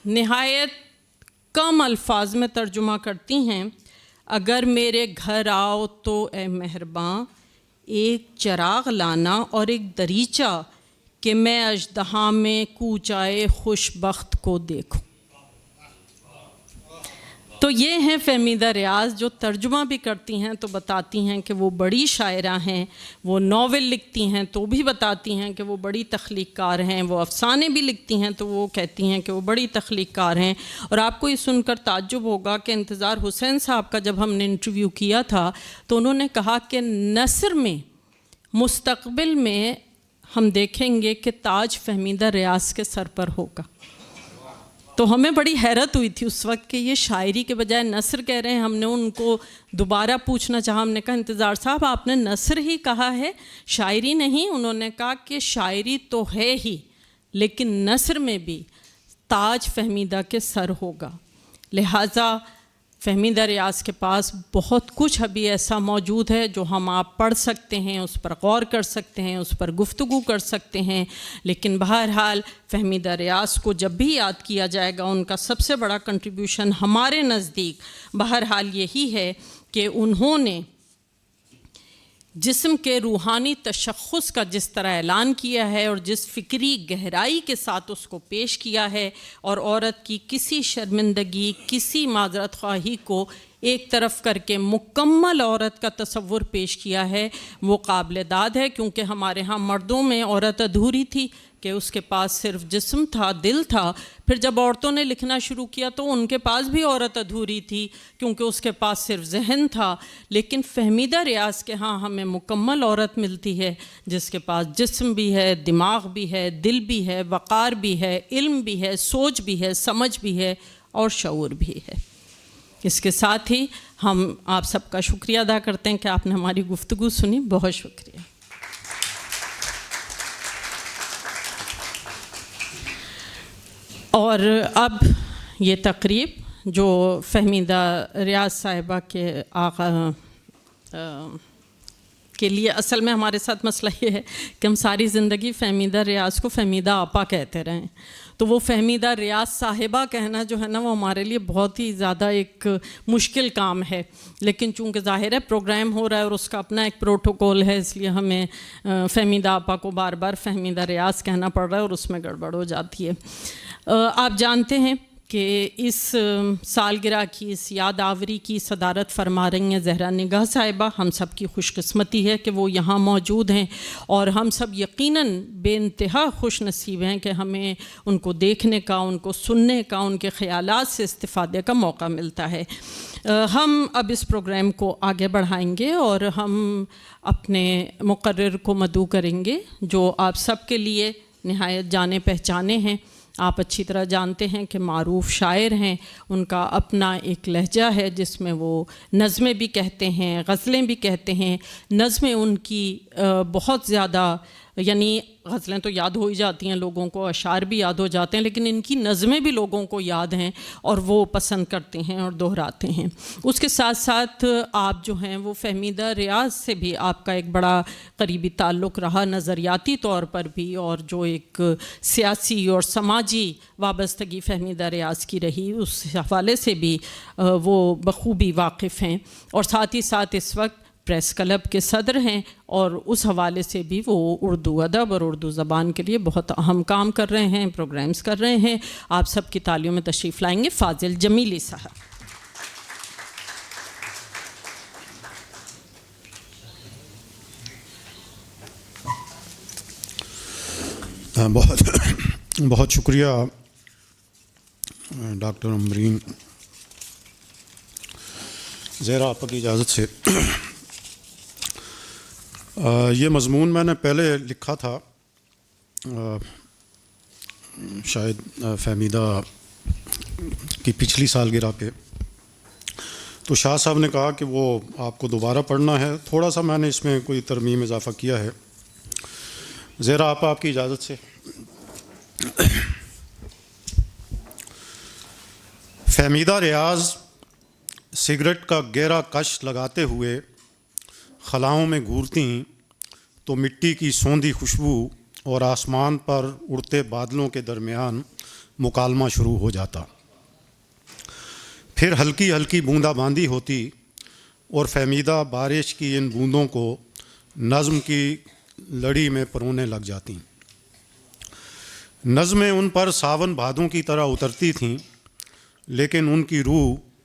نہایت کم الفاظ میں ترجمہ کرتی ہیں، اگر میرے گھر آؤ تو اے مہرباں ایک چراغ لانا اور ایک دریچہ، کہ میں اژدہا میں کوچائے خوش بخت کو دیکھوں۔ تو تو یہ ہیں فہمیدہ ریاض، جو ترجمہ بھی کرتی ہیں تو بتاتی ہیں کہ وہ بڑی شاعرہ ہیں، وہ ناول لکھتی ہیں تو بھی بتاتی ہیں کہ وہ بڑی تخلیق کار ہیں، وہ افسانے بھی لکھتی ہیں تو وہ کہتی ہیں کہ وہ بڑی تخلیق کار ہیں. اور آپ کو یہ سن کر تعجب ہوگا کہ انتظار حسین صاحب کا جب ہم نے انٹرویو کیا تھا تو انہوں نے کہا کہ نثر میں مستقبل میں ہم دیکھیں گے کہ تاج فہمیدہ ریاض کے سر پر ہوگا. تو ہمیں بڑی حیرت ہوئی تھی اس وقت کہ یہ شاعری کے بجائے نثر کہہ رہے ہیں. ہم نے ان کو دوبارہ پوچھنا چاہا، ہم نے کہا انتظار صاحب آپ نے نثر ہی کہا ہے، شاعری نہیں. انہوں نے کہا کہ شاعری تو ہے ہی لیکن نثر میں بھی تاج فہمیدہ کے سر ہوگا. لہٰذا فہمیدہ ریاض کے پاس بہت کچھ ابھی ایسا موجود ہے جو ہم آپ پڑھ سکتے ہیں، اس پر غور کر سکتے ہیں، اس پر گفتگو کر سکتے ہیں. لیکن بہرحال فہمیدہ ریاض کو جب بھی یاد کیا جائے گا ان کا سب سے بڑا کنٹریبیوشن ہمارے نزدیک بہرحال یہی ہے کہ انہوں نے جسم کے روحانی تشخص کا جس طرح اعلان کیا ہے اور جس فکری گہرائی کے ساتھ اس کو پیش کیا ہے، اور عورت کی کسی شرمندگی، کسی معذرت خواہی کو ایک طرف کر کے مکمل عورت کا تصور پیش کیا ہے، وہ قابل داد ہے. کیونکہ ہمارے ہاں مردوں میں عورت ادھوری تھی کہ اس کے پاس صرف جسم تھا، دل تھا. پھر جب عورتوں نے لکھنا شروع کیا تو ان کے پاس بھی عورت ادھوری تھی کیونکہ اس کے پاس صرف ذہن تھا. لیکن فہمیدہ ریاض کے ہاں ہمیں مکمل عورت ملتی ہے جس کے پاس جسم بھی ہے، دماغ بھی ہے، دل بھی ہے، وقار بھی ہے، علم بھی ہے، سوچ بھی ہے، سمجھ بھی ہے اور شعور بھی ہے. اس کے ساتھ ہی ہم آپ سب کا شکریہ ادا کرتے ہیں کہ آپ نے ہماری گفتگو سنی. بہت شکریہ. اور اب یہ تقریب جو فہمیدہ ریاض صاحبہ کے آقا کے لیے، اصل میں ہمارے ساتھ مسئلہ یہ ہے کہ ہم ساری زندگی فہمیدہ ریاض کو فہمیدہ آپا کہتے رہے ہیں، تو وہ فہمیدہ ریاض صاحبہ کہنا جو ہے نا وہ ہمارے لیے بہت ہی زیادہ ایک مشکل کام ہے. لیکن چونکہ ظاہر ہے پروگرام ہو رہا ہے اور اس کا اپنا ایک پروٹوکول ہے، اس لیے ہمیں فہمیدہ آپا کو بار بار فہمیدہ ریاض کہنا پڑ رہا ہے اور اس میں گڑبڑ ہو جاتی ہے. آپ جانتے ہیں کہ اس سالگرہ کی، اس یاد آوری کی صدارت فرما رہی ہیں زہرا نگاہ صاحبہ. ہم سب کی خوش قسمتی ہے کہ وہ یہاں موجود ہیں اور ہم سب یقیناً بے انتہا خوش نصیب ہیں کہ ہمیں ان کو دیکھنے کا، ان کو سننے کا، ان کے خیالات سے استفادے کا موقع ملتا ہے. ہم اب اس پروگرام کو آگے بڑھائیں گے اور ہم اپنے مقرر کو مدعو کریں گے جو آپ سب کے لیے نہایت جانے پہچانے ہیں. آپ اچھی طرح جانتے ہیں کہ معروف شاعر ہیں، ان کا اپنا ایک لہجہ ہے جس میں وہ نظمیں بھی کہتے ہیں، غزلیں بھی کہتے ہیں. نظمیں ان کی بہت زیادہ، یعنی غزلیں تو یاد ہو ہی جاتی ہیں لوگوں کو، اشعار بھی یاد ہو جاتے ہیں، لیکن ان کی نظمیں بھی لوگوں کو یاد ہیں اور وہ پسند کرتے ہیں اور دہراتے ہیں. اس کے ساتھ ساتھ آپ جو ہیں وہ فہمیدہ ریاض سے بھی آپ کا ایک بڑا قریبی تعلق رہا، نظریاتی طور پر بھی، اور جو ایک سیاسی اور سماجی وابستگی فہمیدہ ریاض کی رہی اس حوالے سے بھی وہ بخوبی واقف ہیں. اور ساتھ ہی ساتھ اس وقت پریس کلب کے صدر ہیں اور اس حوالے سے بھی وہ اردو ادب اور اردو زبان کے لیے بہت اہم کام کر رہے ہیں، پروگرامز کر رہے ہیں. آپ سب کی تالیوں میں تشریف لائیں گے فاضل جمیلی صاحب. بہت شکریہ ڈاکٹر عمرین. زہرا آپا کی اجازت سے یہ مضمون میں نے پہلے لکھا تھا شاید فہمیدہ کی پچھلی سالگرہ پہ، تو شاہ صاحب نے کہا کہ وہ آپ کو دوبارہ پڑھنا ہے. تھوڑا سا میں نے اس میں کوئی ترمیم اضافہ کیا ہے. زہرا آپا آپ کی اجازت سے. فہمیدہ ریاض سگریٹ کا گہرا کش لگاتے ہوئے خلاؤں میں گھورتی تو مٹی کی سوندھی خوشبو اور آسمان پر اڑتے بادلوں کے درمیان مکالمہ شروع ہو جاتا. پھر ہلکی ہلکی بوندا باندی ہوتی اور فہمیدہ بارش کی ان بوندوں کو نظم کی لڑی میں پرونے لگ جاتی. نظمیں ان پر ساون بھادوں کی طرح اترتی تھیں، لیکن ان کی روح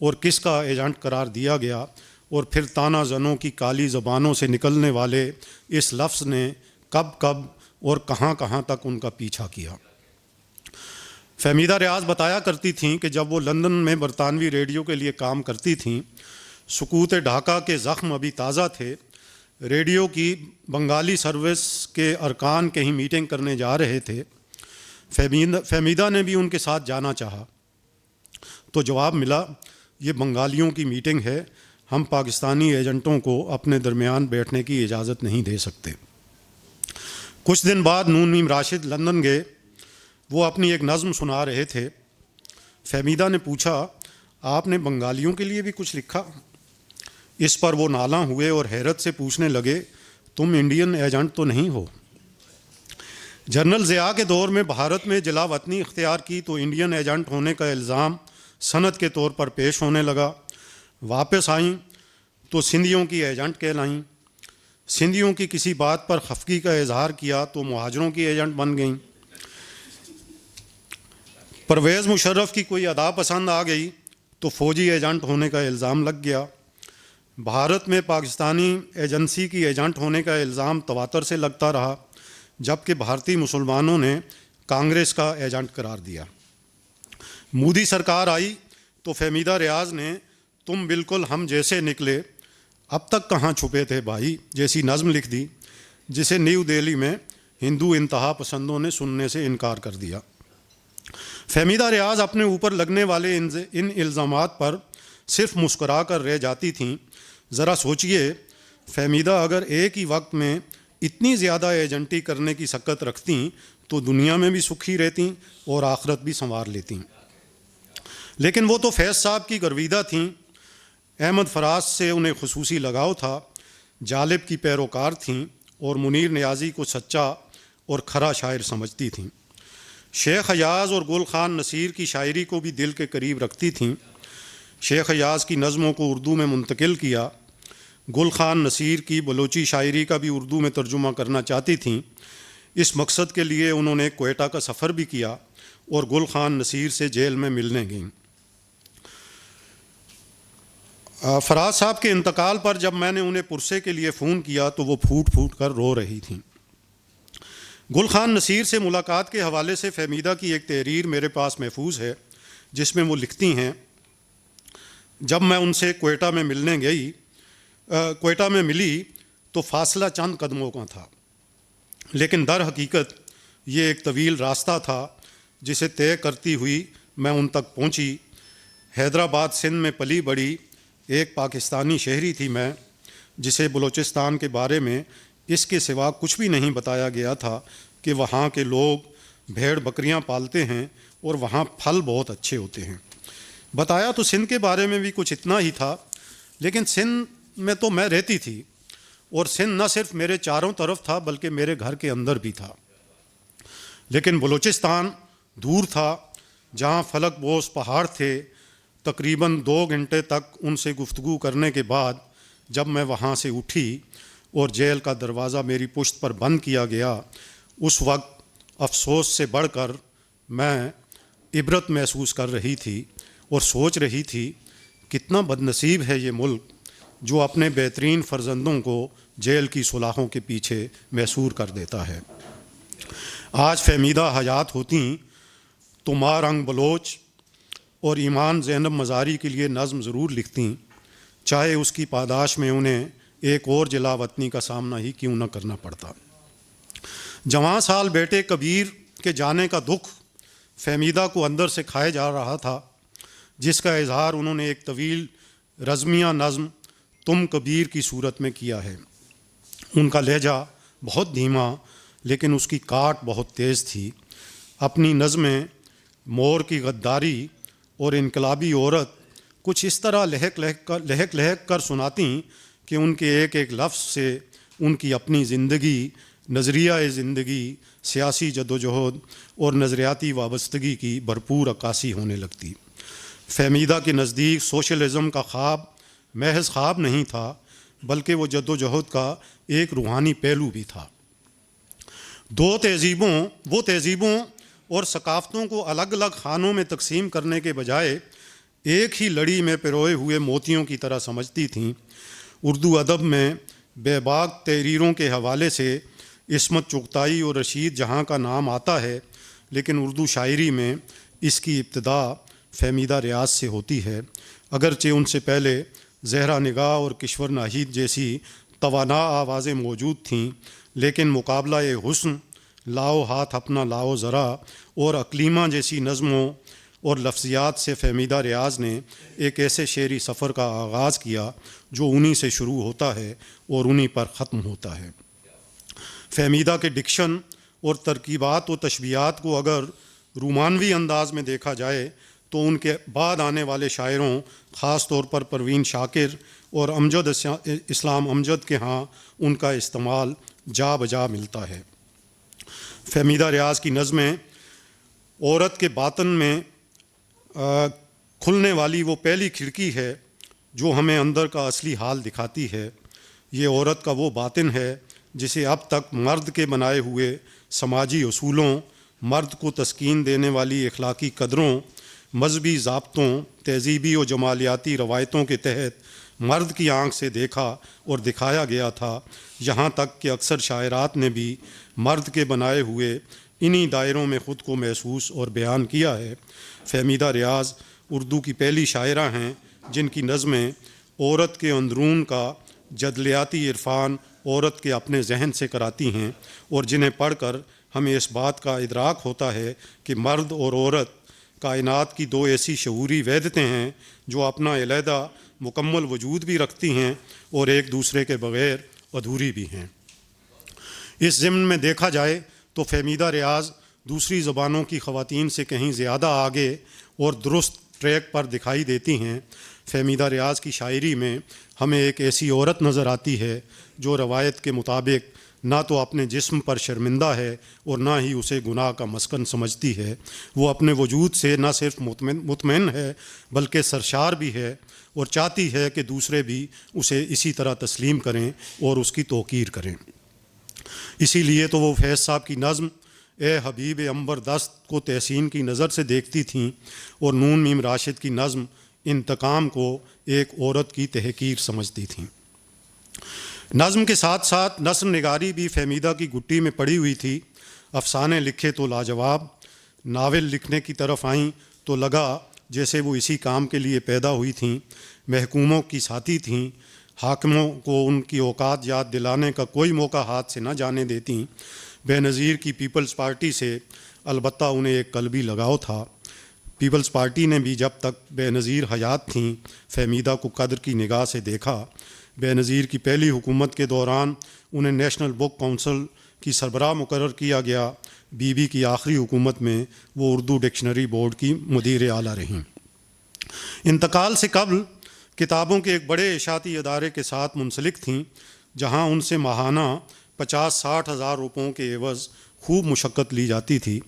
اور کس کا ایجنٹ قرار دیا گیا، اور پھر تانا زنوں کی کالی زبانوں سے نکلنے والے اس لفظ نے کب کب اور کہاں کہاں تک ان کا پیچھا کیا۔ فہمیدہ ریاض بتایا کرتی تھیں کہ جب وہ لندن میں برطانوی ریڈیو کے لیے کام کرتی تھیں، سکوت ڈھاکہ کے زخم ابھی تازہ تھے، ریڈیو کی بنگالی سروس کے ارکان کہیں میٹنگ کرنے جا رہے تھے، فہمیدہ نے بھی ان کے ساتھ جانا چاہا تو جواب ملا، یہ بنگالیوں کی میٹنگ ہے، ہم پاکستانی ایجنٹوں کو اپنے درمیان بیٹھنے کی اجازت نہیں دے سکتے۔ کچھ دن بعد نون میم راشد لندن گئے، وہ اپنی ایک نظم سنا رہے تھے۔ فہمیدہ نے پوچھا، آپ نے بنگالیوں کے لیے بھی کچھ لکھا؟ اس پر وہ نالاں ہوئے اور حیرت سے پوچھنے لگے، تم انڈین ایجنٹ تو نہیں ہو؟ جنرل ضیاء کے دور میں بھارت میں جلا وطنی اختیار کی تو انڈین ایجنٹ ہونے کا الزام سند کے طور پر پیش ہونے لگا، واپس آئیں تو سندھیوں کی ایجنٹ کہلائیں، سندھیوں کی کسی بات پر خفگی کا اظہار کیا تو مہاجروں کی ایجنٹ بن گئیں، پرویز مشرف کی کوئی ادا پسند آ گئی تو فوجی ایجنٹ ہونے کا الزام لگ گیا۔ بھارت میں پاکستانی ایجنسی کی ایجنٹ ہونے کا الزام تواتر سے لگتا رہا، جبکہ بھارتی مسلمانوں نے کانگریس کا ایجنٹ قرار دیا۔ مودی سرکار آئی تو فہمیدہ ریاض نے تم بالکل ہم جیسے نکلے، اب تک کہاں چھپے تھے بھائی جیسی نظم لکھ دی، جسے نیو دہلی میں ہندو انتہا پسندوں نے سننے سے انکار کر دیا۔ فہمیدہ ریاض اپنے اوپر لگنے والے ان الزامات پر صرف مسکرا کر رہ جاتی تھیں۔ ذرا سوچئے، فہمیدہ اگر ایک ہی وقت میں اتنی زیادہ ایجنٹی کرنے کی سکت رکھتیں تو دنیا میں بھی سکھی رہتیں اور آخرت بھی سنوار لیتیں۔ لیکن وہ تو فیض صاحب کی گرویدہ تھیں، احمد فراز سے انہیں خصوصی لگاؤ تھا، جالب کی پیروکار تھیں اور منیر نیازی کو سچا اور کھرا شاعر سمجھتی تھیں۔ شیخ ایاز اور گل خان نصیر کی شاعری کو بھی دل کے قریب رکھتی تھیں۔ شیخ ایاز کی نظموں کو اردو میں منتقل کیا، گل خان نصیر کی بلوچی شاعری کا بھی اردو میں ترجمہ کرنا چاہتی تھیں۔ اس مقصد کے لیے انہوں نے کوئٹہ کا سفر بھی کیا اور گل خان نصیر سے جیل میں ملنے گئیں۔ فراز صاحب کے انتقال پر جب میں نے انہیں پرسے کے لیے فون کیا تو وہ پھوٹ پھوٹ کر رو رہی تھیں۔ گل خان نصیر سے ملاقات کے حوالے سے فہمیدہ کی ایک تحریر میرے پاس محفوظ ہے، جس میں وہ لکھتی ہیں، جب میں ان سے کوئٹہ میں ملی تو فاصلہ چند قدموں کا تھا، لیکن در حقیقت یہ ایک طویل راستہ تھا جسے طے کرتی ہوئی میں ان تک پہنچی۔ حیدرآباد سندھ میں پلی بڑی ایک پاکستانی شہری تھی میں، جسے بلوچستان کے بارے میں اس کے سوا کچھ بھی نہیں بتایا گیا تھا کہ وہاں کے لوگ بھیڑ بکریاں پالتے ہیں اور وہاں پھل بہت اچھے ہوتے ہیں۔ بتایا تو سندھ کے بارے میں بھی کچھ اتنا ہی تھا، لیکن سندھ میں تو میں رہتی تھی، اور سندھ نہ صرف میرے چاروں طرف تھا بلکہ میرے گھر کے اندر بھی تھا۔ لیکن بلوچستان دور تھا، جہاں فلک بوس پہاڑ تھے۔ تقریباً 2 گھنٹے تک ان سے گفتگو کرنے کے بعد جب میں وہاں سے اٹھی اور جیل کا دروازہ میری پشت پر بند کیا گیا، اس وقت افسوس سے بڑھ کر میں عبرت محسوس کر رہی تھی اور سوچ رہی تھی کتنا بد نصیب ہے یہ ملک جو اپنے بہترین فرزندوں کو جیل کی سلاخوں کے پیچھے محصور کر دیتا ہے۔ آج فہمیدہ حیات ہوتیں تو ماں رنگ بلوچ اور ایمان زینب مزاری کے لیے نظم ضرور لکھتیں، چاہے اس کی پاداش میں انہیں ایک اور جلا وطنی کا سامنا ہی کیوں نہ کرنا پڑتا۔ جوان سال بیٹے کبیر کے جانے کا دکھ فہمیدہ کو اندر سے کھائے جا رہا تھا، جس کا اظہار انہوں نے ایک طویل رزمیہ نظم تم کبیر کی صورت میں کیا ہے۔ ان کا لہجہ بہت دھیما لیکن اس کی کاٹ بہت تیز تھی۔ اپنی نظمیں مور کی غداری اور انقلابی عورت کچھ اس طرح لہک لہک کر سناتیں کہ ان کے ایک ایک لفظ سے ان کی اپنی زندگی، نظریہ زندگی، سیاسی جدوجہد اور نظریاتی وابستگی کی بھرپور عکاسی ہونے لگتی۔ فہمیدہ کے نزدیک سوشلزم کا خواب محض خواب نہیں تھا بلکہ وہ جدوجہد کا ایک روحانی پہلو بھی تھا۔ وہ تہذیبوں اور ثقافتوں کو الگ الگ خانوں میں تقسیم کرنے کے بجائے ایک ہی لڑی میں پروئے ہوئے موتیوں کی طرح سمجھتی تھیں۔ اردو ادب میں بے باک تحریروں کے حوالے سے عصمت چغتائی اور رشید جہاں کا نام آتا ہے، لیکن اردو شاعری میں اس کی ابتدا فہمیدہ ریاض سے ہوتی ہے، اگرچہ ان سے پہلے زہرا نگاہ اور کشور ناہید جیسی توانا آوازیں موجود تھیں، لیکن مقابلہ حسن، لاؤ ہاتھ اپنا لاؤ ذرا اور اقلیمہ جیسی نظموں اور لفظیات سے فہمیدہ ریاض نے ایک ایسے شعری سفر کا آغاز کیا جو انہی سے شروع ہوتا ہے اور انہی پر ختم ہوتا ہے۔ فہمیدہ کے ڈکشن اور ترکیبات و تشبیہات کو اگر رومانوی انداز میں دیکھا جائے تو ان کے بعد آنے والے شاعروں، خاص طور پر پروین شاکر اور امجد اسلام امجد کے ہاں ان کا استعمال جا بجا ملتا ہے۔ فہمیدہ ریاض کی نظمیں عورت کے باطن میں کھلنے والی وہ پہلی کھڑکی ہے جو ہمیں اندر کا اصلی حال دکھاتی ہے۔ یہ عورت کا وہ باطن ہے جسے اب تک مرد کے بنائے ہوئے سماجی اصولوں، مرد کو تسکین دینے والی اخلاقی قدروں، مذہبی ضابطوں، تہذیبی و جمالیاتی روایتوں کے تحت مرد کی آنکھ سے دیکھا اور دکھایا گیا تھا، یہاں تک کہ اکثر شاعرات نے بھی مرد کے بنائے ہوئے انہی دائروں میں خود کو محسوس اور بیان کیا ہے۔ فہمیدہ ریاض اردو کی پہلی شاعرہ ہیں جن کی نظمیں عورت کے اندرون کا جدلیاتی عرفان عورت کے اپنے ذہن سے کراتی ہیں، اور جنہیں پڑھ کر ہمیں اس بات کا ادراک ہوتا ہے کہ مرد اور عورت کائنات کی دو ایسی شعوری وحدتیں ہیں جو اپنا علیحدہ مکمل وجود بھی رکھتی ہیں اور ایک دوسرے کے بغیر ادھوری بھی ہیں۔ اس ضمن میں دیکھا جائے تو فہمیدہ ریاض دوسری زبانوں کی خواتین سے کہیں زیادہ آگے اور درست ٹریک پر دکھائی دیتی ہیں۔ فہمیدہ ریاض کی شاعری میں ہمیں ایک ایسی عورت نظر آتی ہے جو روایت کے مطابق نہ تو اپنے جسم پر شرمندہ ہے اور نہ ہی اسے گناہ کا مسکن سمجھتی ہے۔ وہ اپنے وجود سے نہ صرف مطمئن ہے بلکہ سرشار بھی ہے اور چاہتی ہے کہ دوسرے بھی اسے اسی طرح تسلیم کریں اور اس کی توقیر کریں۔ اسی لیے تو وہ فیض صاحب کی نظم اے حبیب عنبر دست کو تحسین کی نظر سے دیکھتی تھیں، اور نون میم راشد کی نظم انتقام کو ایک عورت کی تحقیر سمجھتی تھیں۔ نظم کے ساتھ ساتھ نثر نگاری بھی فہمیدہ کی گٹی میں پڑی ہوئی تھی۔ افسانے لکھے تو لاجواب، ناول لکھنے کی طرف آئیں تو لگا جیسے وہ اسی کام کے لیے پیدا ہوئی تھیں۔ محکوموں کی ساتھی تھیں، حاکموں کو ان کی اوقات یاد دلانے کا کوئی موقع ہاتھ سے نہ جانے دیتیں۔ بے نظیر کی پیپلز پارٹی سے البتہ انہیں ایک قلبی لگاؤ تھا۔ پیپلز پارٹی نے بھی جب تک بے نظیر حیات تھیں فہمیدہ کو قدر کی نگاہ سے دیکھا۔ بے نظیر کی پہلی حکومت کے دوران انہیں نیشنل بک کونسل کی سربراہ مقرر کیا گیا۔ بی بی کی آخری حکومت میں وہ اردو ڈکشنری بورڈ کی مدیر اعلیٰ رہیں۔ انتقال سے قبل کتابوں کے ایک بڑے اشاعتی ادارے کے ساتھ منسلک تھیں، جہاں ان سے ماہانہ 50-60 ہزار روپوں کے عوض خوب مشقت لی جاتی تھی،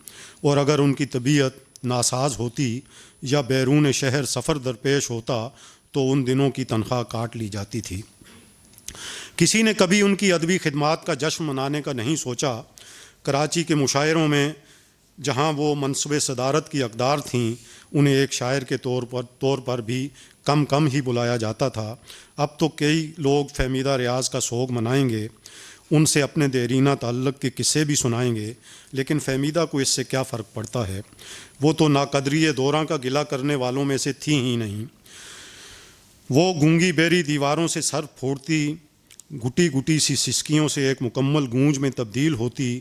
اور اگر ان کی طبیعت ناساز ہوتی یا بیرون شہر سفر درپیش ہوتا تو ان دنوں کی تنخواہ کاٹ لی جاتی تھی۔ کسی نے کبھی ان کی ادبی خدمات کا جشن منانے کا نہیں سوچا۔ کراچی کے مشاعروں میں جہاں وہ منصب صدارت کی حقدار تھیں، انہیں ایک شاعر کے طور پر بھی کم ہی بلایا جاتا تھا۔ اب تو کئی لوگ فہمیدہ ریاض کا سوگ منائیں گے، ان سے اپنے دیرینہ تعلق کے قصے بھی سنائیں گے، لیکن فہمیدہ کو اس سے کیا فرق پڑتا ہے؟ وہ تو ناقدری دوراں کا گلہ کرنے والوں میں سے تھی ہی نہیں۔ وہ گونگی بیری دیواروں سے سر پھوڑتی، گھٹی گھٹی سی سسکیوں سے ایک مکمل گونج میں تبدیل ہوتی،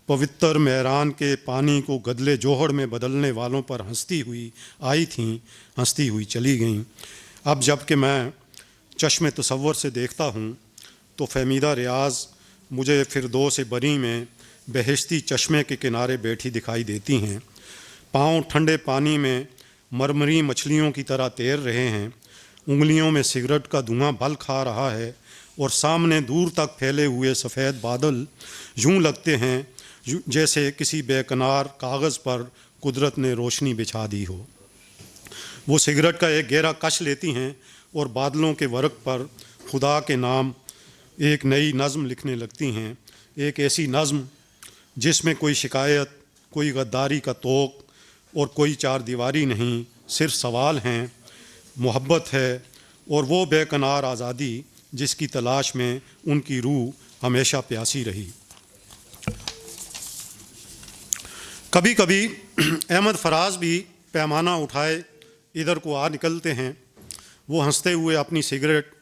پوتر مہران کے پانی کو گدلے جوہر میں بدلنے والوں پر ہنستی ہوئی آئی تھیں، ہنستی ہوئی چلی گئیں۔ اب جب کہ میں چشم تصور سے دیکھتا ہوں تو فہمیدہ ریاض مجھے فردوس بری میں بہشتی چشمے کے کنارے بیٹھی دکھائی دیتی ہیں۔ پاؤں ٹھنڈے پانی میں مرمری مچھلیوں کی طرح تیر رہے ہیں، انگلیوں میں سگریٹ کا دھواں بل کھا رہا ہے، اور سامنے دور تک پھیلے ہوئے سفید بادل یوں لگتے ہیں جیسے کسی بے کنار کاغذ پر قدرت نے روشنی بچھا دی ہو۔ وہ سگریٹ کا ایک گہرا کش لیتی ہیں اور بادلوں کے ورق پر خدا کے نام ایک نئی نظم لکھنے لگتی ہیں، ایک ایسی نظم جس میں کوئی شکایت، کوئی غداری کا طوق اور کوئی چار دیواری نہیں، صرف سوال ہیں۔ محبت ہے اور وہ بے کنار آزادی جس کی تلاش میں ان کی روح ہمیشہ پیاسی رہی۔ کبھی کبھی احمد فراز بھی پیمانہ اٹھائے ادھر کو آ نکلتے ہیں۔ وہ ہنستے ہوئے اپنی سگریٹ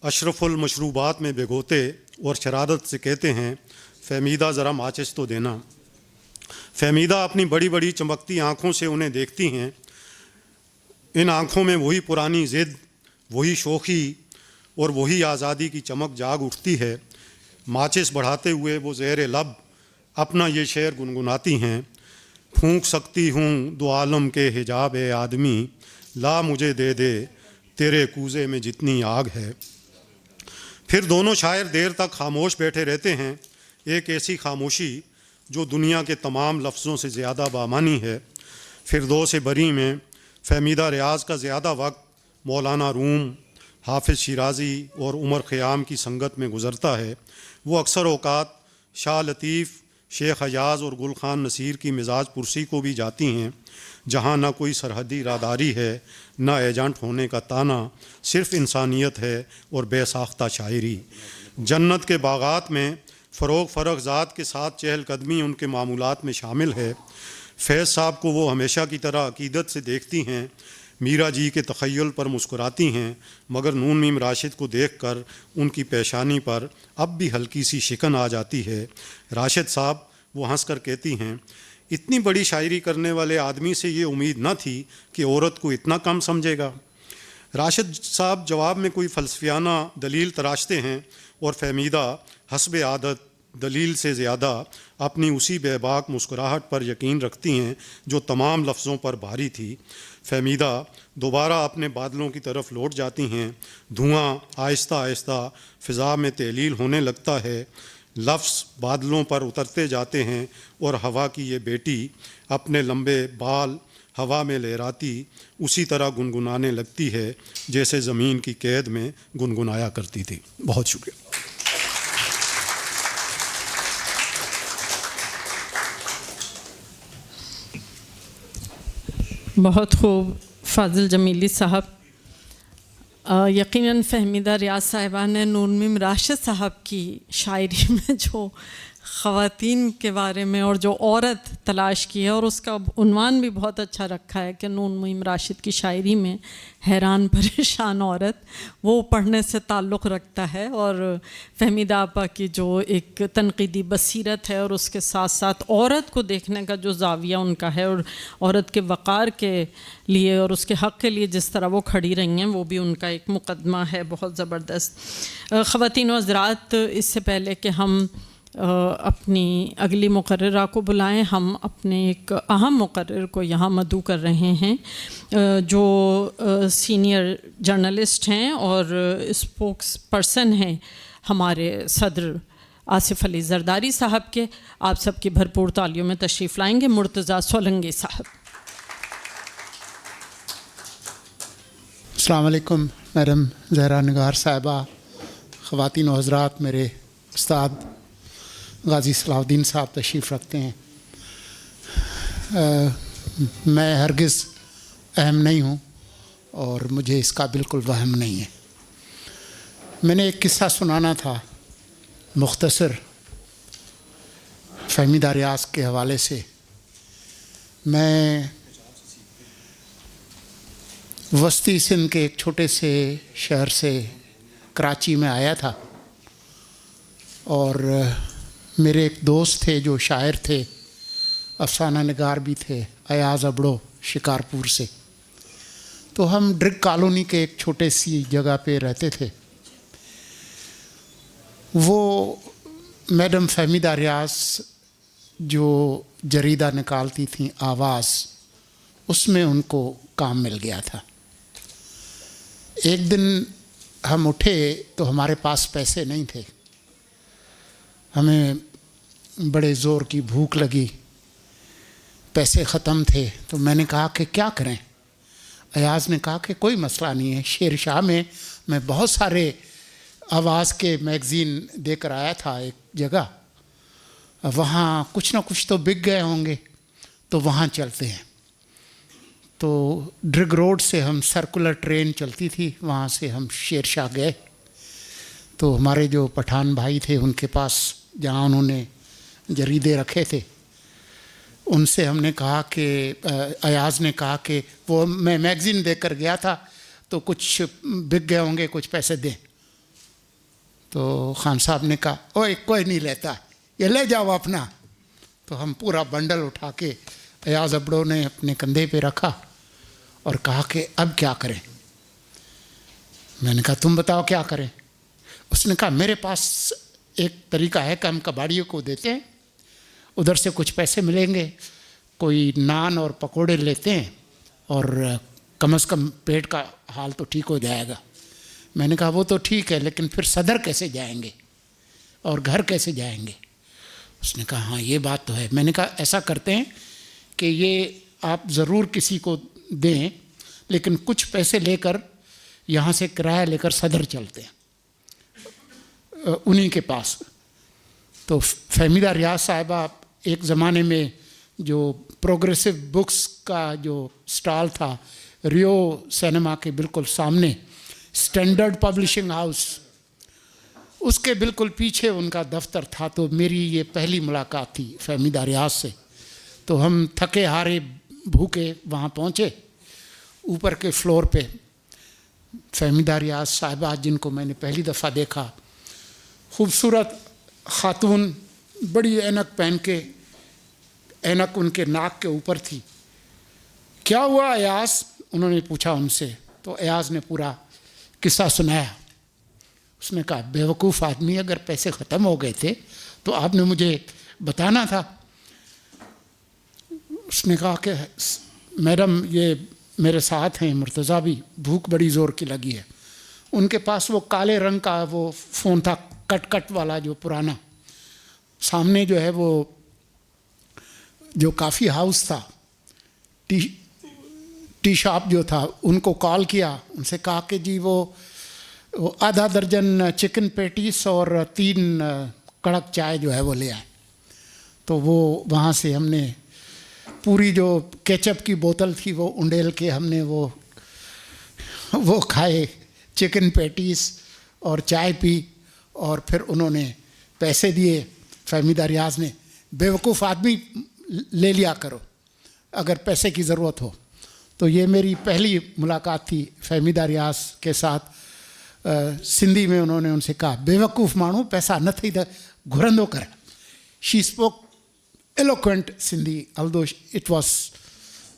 اشرف المشروبات میں بھگوتے اور شرارت سے کہتے ہیں، فہمیدہ ذرا ماچس تو دینا۔ فہمیدہ اپنی بڑی بڑی چمکتی آنکھوں سے انہیں دیکھتی ہیں۔ ان آنکھوں میں وہی پرانی ضد، وہی شوخی اور وہی آزادی کی چمک جاگ اٹھتی ہے۔ ماچس بڑھاتے ہوئے وہ زیر لب اپنا یہ شعر گنگناتی ہیں، پھونک سکتی ہوں دو عالم کے حجاب اے آدمی، لا مجھے دے دے تیرے کوزے میں جتنی آگ ہے۔ پھر دونوں شاعر دیر تک خاموش بیٹھے رہتے ہیں، ایک ایسی خاموشی جو دنیا کے تمام لفظوں سے زیادہ بامانی ہے۔ فردوس بری میں فہمیدہ ریاض کا زیادہ وقت مولانا روم، حافظ شیرازی اور عمر خیام کی سنگت میں گزرتا ہے۔ وہ اکثر اوقات شاہ لطیف، شیخ حجاز اور گل خان نصیر کی مزاج پرسی کو بھی جاتی ہیں، جہاں نہ کوئی سرحدی راداری ہے، نہ ایجنٹ ہونے کا تانا، صرف انسانیت ہے اور بے ساختہ شاعری۔ جنت کے باغات میں فروغ فرخ ذات کے ساتھ چہل قدمی ان کے معمولات میں شامل ہے۔ فیض صاحب کو وہ ہمیشہ کی طرح عقیدت سے دیکھتی ہیں، میرا جی کے تخیل پر مسکراتی ہیں، مگر نون میم راشد کو دیکھ کر ان کی پیشانی پر اب بھی ہلکی سی شکن آ جاتی ہے۔ راشد صاحب وہ ہنس کر کہتی ہیں، اتنی بڑی شاعری کرنے والے آدمی سے یہ امید نہ تھی کہ عورت کو اتنا کم سمجھے گا۔ راشد صاحب جواب میں کوئی فلسفیانہ دلیل تراشتے ہیں اور فہمیدہ حسب عادت دلیل سے زیادہ اپنی اسی بے باک مسکراہٹ پر یقین رکھتی ہیں جو تمام لفظوں پر بھاری تھی۔ فہمیدہ دوبارہ اپنے بادلوں کی طرف لوٹ جاتی ہیں۔ دھواں آہستہ آہستہ فضا میں تحلیل ہونے لگتا ہے، لفظ بادلوں پر اترتے جاتے ہیں اور ہوا کی یہ بیٹی اپنے لمبے بال ہوا میں لہراتی اسی طرح گنگنانے لگتی ہے جیسے زمین کی قید میں گنگنایا کرتی تھی۔ بہت شکریہ۔ بہت خوب فاضل جمیلی صاحب۔ یقیناً فہمیدہ ریاض صاحبہ نے نون میم راشد صاحب کی شاعری میں جو خواتین کے بارے میں اور جو عورت تلاش کی ہے، اور اس کا عنوان بھی بہت اچھا رکھا ہے کہ نون میم راشد کی شاعری میں حیران پریشان عورت، وہ پڑھنے سے تعلق رکھتا ہے۔ اور فہمیدہ آپا کی جو ایک تنقیدی بصیرت ہے اور اس کے ساتھ ساتھ عورت کو دیکھنے کا جو زاویہ ان کا ہے، اور عورت کے وقار کے لیے اور اس کے حق کے لیے جس طرح وہ کھڑی رہی ہیں، وہ بھی ان کا ایک مقدمہ ہے بہت زبردست۔ خواتین و حضرات، اس سے پہلے کہ ہم اپنی اگلی مقررہ کو بلائیں، ہم اپنے ایک اہم مقرر کو یہاں مدعو کر رہے ہیں جو سینئر جرنلسٹ ہیں اور اسپوکس پرسن ہیں ہمارے صدر آصف علی زرداری صاحب کے۔ آپ سب کی بھرپور تالیوں میں تشریف لائیں گے مرتضیٰ سولنگی صاحب۔ السلام علیکم میڈم زہرا نگار صاحبہ، خواتین و حضرات، میرے استاد غازی صلاح الدین صاحب تشریف رکھتے ہیں۔ میں ہرگز اہم نہیں ہوں اور مجھے اس کا بالکل وہم نہیں ہے۔ میں نے ایک قصہ سنانا تھا مختصر فہمیدہ ریاض کے حوالے سے۔ میں وسطی سندھ کے ایک چھوٹے سے شہر سے کراچی میں آیا تھا، اور میرے ایک دوست تھے جو شاعر تھے، افسانہ نگار بھی تھے، ایاز ابڑو شکارپور سے۔ تو ہم ڈرگ کالونی کے ایک چھوٹے سی جگہ پہ رہتے تھے۔ وہ میڈم فہمیدہ ریاض جو جریدہ نکالتی تھیں آواز، اس میں ان کو کام مل گیا تھا۔ ایک دن ہم اٹھے تو ہمارے پاس پیسے نہیں تھے، ہمیں بڑے زور کی بھوک لگی، پیسے ختم تھے۔ تو میں نے کہا کہ کیا کریں؟ ایاز نے کہا کہ کوئی مسئلہ نہیں ہے، شیر شاہ میں بہت سارے آواز کے میگزین دے کر آیا تھا ایک جگہ، وہاں کچھ نہ کچھ تو بک گئے ہوں گے، تو وہاں چلتے ہیں۔ تو ڈرگ روڈ سے ہم سرکولر ٹرین چلتی تھی، وہاں سے ہم شیر شاہ گئے. تو ہمارے جو پٹھان بھائی تھے ان کے پاس جہاں انہوں نے جریدے رکھے تھے، ان سے ہم نے کہا کہ ایاز نے کہا کہ وہ میں میگزین دے کر گیا تھا تو کچھ بک گئے ہوں گے، کچھ پیسے دیں. تو خان صاحب نے کہا اوے کوئی نہیں لیتا، یہ لے جاؤ اپنا. تو ہم پورا بنڈل اٹھا کے ایاز ابڑو نے اپنے کندھے پہ رکھا اور کہا کہ اب کیا کریں. میں نے کہا تم بتاؤ کیا کریں. اس نے کہا میرے پاس ایک طریقہ ہے کہ ہم کباڑیوں کو دیتے ہیں، ادھر سے کچھ پیسے ملیں گے، کوئی نان اور پکوڑے لیتے ہیں اور کم از کم پیٹ کا حال تو ٹھیک ہو جائے گا. میں نے کہا وہ تو ٹھیک ہے، لیکن پھر صدر کیسے جائیں گے اور گھر کیسے جائیں گے. اس نے کہا ہاں یہ بات تو ہے. میں نے کہا ایسا کرتے ہیں کہ یہ آپ ضرور کسی کو دیں، لیکن کچھ پیسے لے کر یہاں سے کرایہ لے کر صدر چلتے ہیں انہی کے پاس. تو فہمیدہ ریاض صاحبہ ایک زمانے میں جو پروگریسو بکس کا جو سٹال تھا ریو سینما کے بالکل سامنے، اسٹینڈرڈ پبلشنگ ہاؤس، اس کے بالکل پیچھے ان کا دفتر تھا. تو میری یہ پہلی ملاقات تھی فہمیدہ ریاض سے. تو ہم تھکے ہارے بھوکے وہاں پہنچے. اوپر کے فلور پہ فہمیدہ ریاض صاحبہ جن کو میں نے پہلی دفعہ دیکھا، خوبصورت خاتون، بڑی اینک پہن کے، اینک ان کے ناک کے اوپر تھی. کیا ہوا ایاز؟ انہوں نے پوچھا ان سے. تو ایاز نے پورا قصہ سنایا. اس نے کہا بیوقوف آدمی، اگر پیسے ختم ہو گئے تھے تو آپ نے مجھے بتانا تھا. اس نے کہا کہ میڈم یہ میرے ساتھ ہیں مرتضیٰ بھی، بھوک بڑی زور کی لگی ہے. ان کے پاس وہ کالے رنگ کا وہ فون تھا، کٹ کٹ والا جو پرانا. سامنے جو ہے وہ جو کافی ہاؤس تھا، ٹی شاپ جو تھا، ان کو کال کیا. ان سے کہا کہ جی وہ آدھا درجن چکن پیٹیس اور 3 کڑک چائے جو ہے وہ لے آئے. تو وہ وہاں سے ہم نے پوری جو کیچپ کی بوتل تھی وہ انڈیل کے ہم نے وہ کھائے، چکن پیٹیس اور چائے پی. اور پھر انہوں نے پیسے دیے. فہمیدہ ریاض نے، بیوقوف آدمی لے لیا کرو اگر پیسے کی ضرورت ہو. تو یہ میری پہلی ملاقات تھی فہمیدہ ریاض کے ساتھ. سندھی میں انہوں نے ان سے کہا بیوقوف مانو پیسہ نہ تھی گھرندو کر. She spoke eloquent Sindhi Urdu it was,